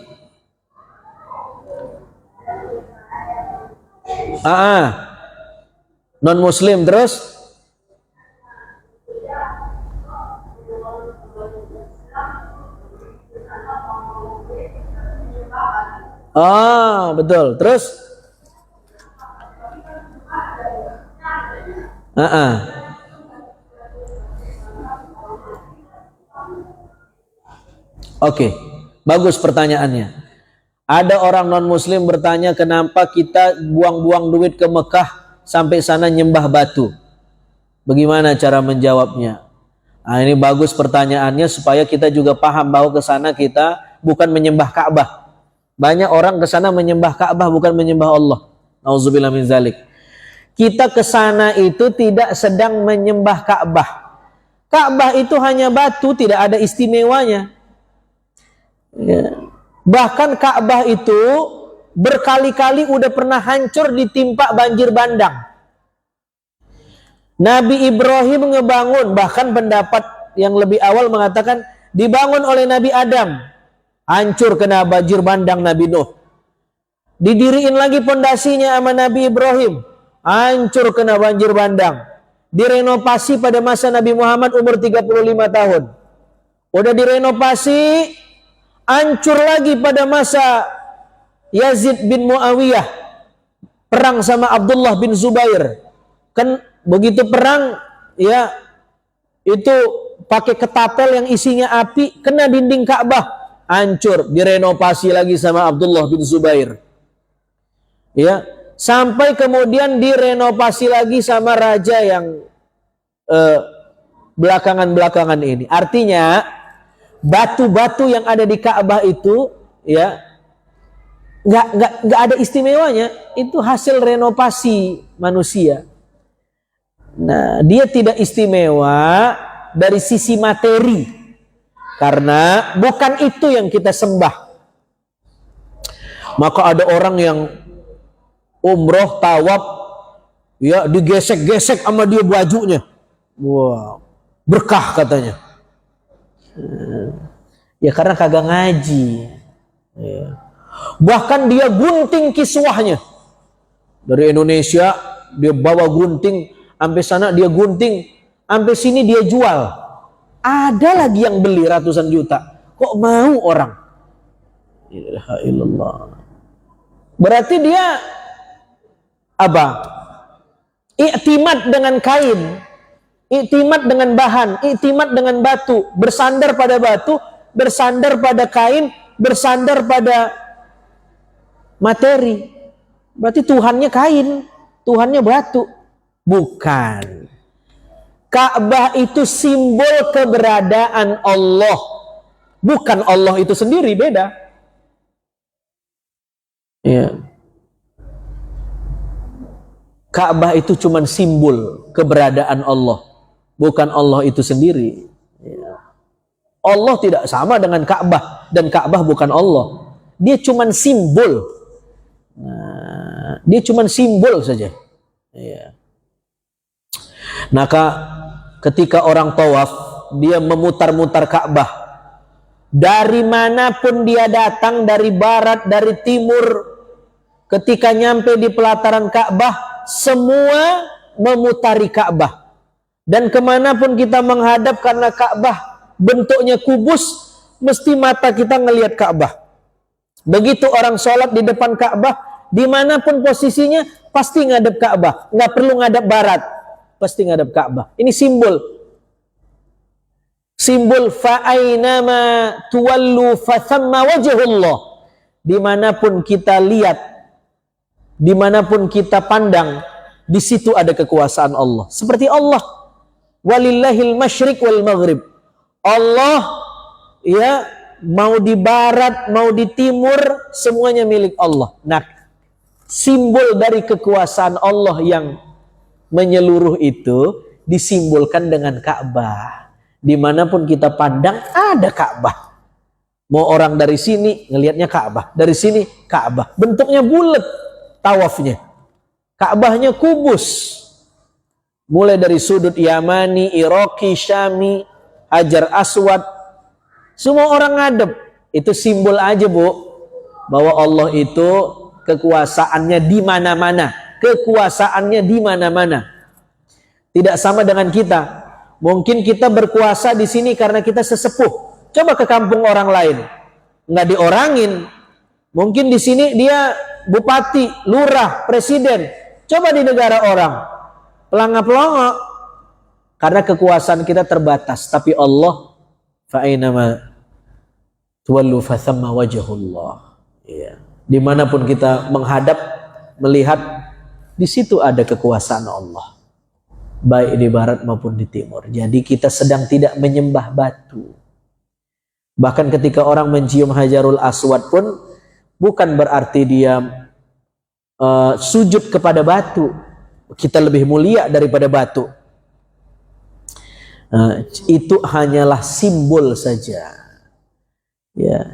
Speaker 1: Non muslim terus? Betul. Terus? Oke, bagus pertanyaannya. Ada orang non-muslim bertanya, kenapa kita buang-buang duit ke Mekah sampai sana nyembah batu? Bagaimana cara menjawabnya? Nah, ini bagus pertanyaannya supaya kita juga paham bahwa ke sana kita bukan menyembah Ka'bah. Banyak orang ke sana menyembah Ka'bah, bukan menyembah Allah. Nauzubillah min zalik. Kita ke sana itu tidak sedang menyembah Ka'bah. Ka'bah itu hanya batu, tidak ada istimewanya. Ya. Bahkan Ka'bah itu berkali-kali udah pernah hancur ditimpa banjir bandang. Nabi Ibrahim ngebangun, bahkan pendapat yang lebih awal mengatakan dibangun oleh Nabi Adam, hancur kena banjir bandang Nabi Nuh. Didiriin lagi pondasinya sama Nabi Ibrahim, hancur kena banjir bandang. Direnovasi pada masa Nabi Muhammad umur 35 tahun. Udah direnovasi, hancur lagi pada masa Yazid bin Muawiyah, perang sama Abdullah bin Zubair. Kan begitu perang, ya itu pakai ketapel yang isinya api, kena dinding Ka'bah, hancur, direnovasi lagi sama Abdullah bin Zubair. Ya, sampai kemudian direnovasi lagi sama raja yang belakangan-belakangan ini. Artinya batu-batu yang ada di Ka'bah itu, ya, nggak ada istimewanya. Itu hasil renovasi manusia. Nah, dia tidak istimewa dari sisi materi, karena bukan itu yang kita sembah. Maka ada orang yang umroh tawaf, ya, digesek-gesek sama dia bajunya. Wow, berkah katanya. Ya karena kagak ngaji. Ya. Bahkan dia gunting kiswahnya dari Indonesia, dia bawa gunting sampai sana, dia gunting sampai sini, dia jual. Ada lagi yang beli ratusan juta. Kok mau orang? La ilallah. Berarti dia apa? Iktimat dengan kain, iktimat dengan bahan, iktimat dengan batu, bersandar pada batu, bersandar pada kain, bersandar pada materi. Berarti Tuhannya kain, Tuhannya batu. Bukan. Ka'bah itu simbol keberadaan Allah, bukan Allah itu sendiri, beda. Ya. Ka'bah itu cuma simbol keberadaan Allah, bukan Allah itu sendiri. Ya. Allah tidak sama dengan Ka'bah, dan Ka'bah bukan Allah. Dia cuma simbol. Nah, dia cuma simbol saja. Ya. Maka ketika orang tawaf, dia memutar-mutar Ka'bah. Dari manapun dia datang, dari barat, dari timur, ketika nyampe di pelataran Ka'bah, semua memutari Ka'bah. Dan kemanapun kita menghadap, karena Ka'bah bentuknya kubus, mesti mata kita ngelihat Ka'bah. Begitu orang sholat di depan Ka'bah, dimanapun posisinya, pasti ngadep Ka'bah. Nggak perlu ngadep barat, pasti ngadep Ka'bah. Ini simbol. Simbol fa'ainama tuwallu fathamma wajhullah. Dimanapun kita lihat, dimanapun kita pandang, di situ ada kekuasaan Allah. Seperti Allah, walillahil masyriq wal maghrib. Allah, ya, mau di barat, mau di timur, semuanya milik Allah. Nah, simbol dari kekuasaan Allah yang menyeluruh itu disimbolkan dengan Ka'bah. Dimanapun kita pandang ada Ka'bah. Mau orang dari sini ngelihatnya Ka'bah, dari sini Ka'bah. Bentuknya bulat tawafnya. Ka'bahnya kubus. Mulai dari sudut Yamani, Iraqi, Syami, Hajar Aswad, semua orang ngadep. Itu simbol aja, Bu, bahwa Allah itu kekuasaannya di mana-mana. Kekuasaannya di mana-mana. Tidak sama dengan kita. Mungkin kita berkuasa di sini karena kita sesepuh. Coba ke kampung orang lain, nggak diorangin. Mungkin di sini dia bupati, lurah, presiden. Coba di negara orang, pelangap-pelongo. Karena kekuasaan kita terbatas. Tapi Allah, fa'ainama tuwallu fathamma wajhullah. Ya. Dimanapun kita menghadap, melihat, di situ ada kekuasaan Allah. Baik di barat maupun di timur. Jadi kita sedang tidak menyembah batu. Bahkan ketika orang mencium Hajarul Aswad pun bukan berarti dia sujud kepada batu, kita lebih mulia daripada batu. Itu hanyalah simbol saja. Ya,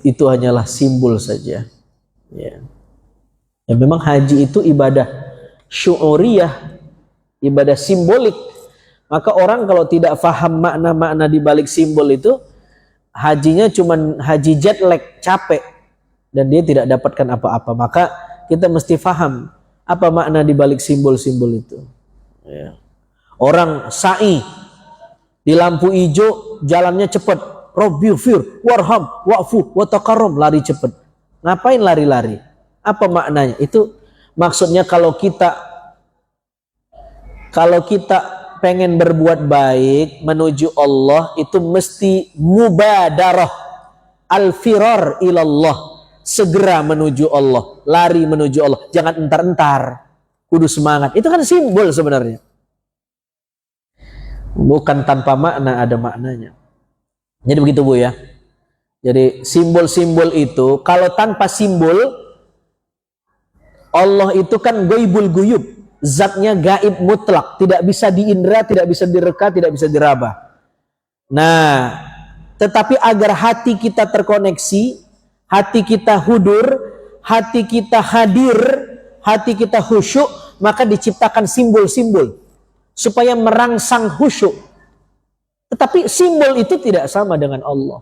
Speaker 1: itu hanyalah simbol saja. Ya. Ya, memang haji itu ibadah syu'uriyah, ibadah simbolik. Maka orang kalau tidak faham makna-makna di balik simbol itu, hajinya cuman haji jet lag, capek, dan dia tidak dapatkan apa-apa. Maka kita mesti faham apa makna di balik simbol-simbol itu. Ya. Orang sa'i di lampu hijau jalannya cepat, Rabbighfir warham wa'fu wataqarram, lari cepat. Ngapain lari-lari? Apa maknanya? Itu maksudnya kalau kita pengen berbuat baik menuju Allah, itu mesti mubadarah, al-firar ilallah, segera menuju Allah, lari menuju Allah, jangan entar-entar, kudu semangat. Itu kan simbol sebenarnya, bukan tanpa makna, ada maknanya. Jadi begitu Bu ya. Jadi simbol-simbol itu, kalau tanpa simbol, Allah itu kan ghaibul guyub, zatnya gaib mutlak, tidak bisa diindra, tidak bisa direka, tidak bisa diraba. Nah, tetapi agar hati kita terkoneksi, hati kita hudur, hati kita hadir, hati kita khusyuk, maka diciptakan simbol-simbol supaya merangsang khusyuk. Tetapi simbol itu tidak sama dengan Allah.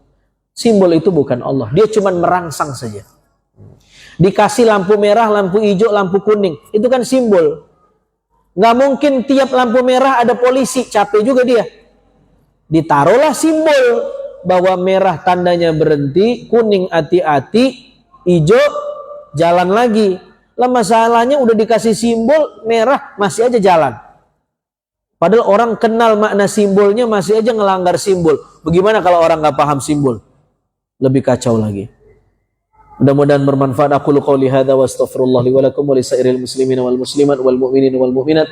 Speaker 1: Simbol itu bukan Allah, dia cuma merangsang saja. Dikasih lampu merah, lampu hijau, lampu kuning, itu kan simbol. Nggak mungkin tiap lampu merah ada polisi, capek juga dia. Ditaruhlah simbol bahwa merah tandanya berhenti, kuning hati-hati, hijau jalan lagi. Lah masalahnya udah dikasih simbol, merah masih aja jalan. Padahal orang kenal makna simbolnya, masih aja ngelanggar simbol. Bagaimana kalau orang nggak paham simbol? Lebih kacau lagi. Mudah-mudahan bermanfaat. Aqulu qouli hadza wa astaghfirullah li wa lakum wa lisairil muslimina wal muslimat wal mu'minina wal mu'minat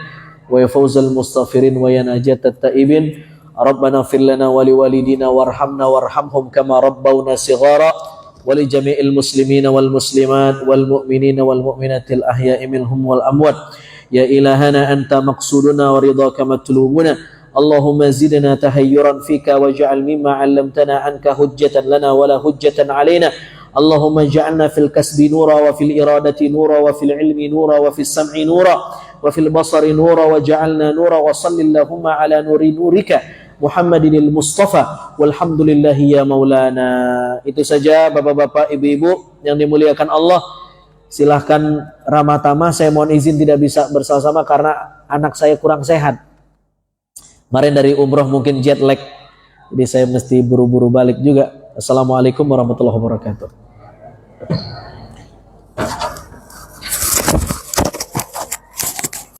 Speaker 1: wa ya fawzal mustaghfirin wa ya najatat taibin. Rabbana ighfir lana wa li walidina warhamna warhamhum kama rabbawna shighara wa li jami'il muslimina wal muslimat wal mu'minina wal mu'minatil ahya'i minhum wal amwat. Ya ilahana anta maqsuduna wa ridhaka matlubuna. Allahumma zidna tahayyuran fika waj'al mimma 'allamtana anka hujjatan lana wa la hujjatan 'alaina. Allahumma ja'alna fil kasbi nura wa fil iradati nura wa fil ilmi nura wa fis sam'i nura wa fil basari nura wa ja'alna nura wa sallillahumma ala nuri nurika Muhammadinil Mustafa walhamdulillahi ya maulana. Itu saja bapak-bapak, ibu-ibu yang dimuliakan Allah. Silahkan Ramatama, saya mohon izin tidak bisa bersama-sama karena anak saya kurang sehat. Kemarin dari umroh mungkin jet lag, jadi saya mesti buru-buru balik juga. Assalamualaikum warahmatullahi wabarakatuh.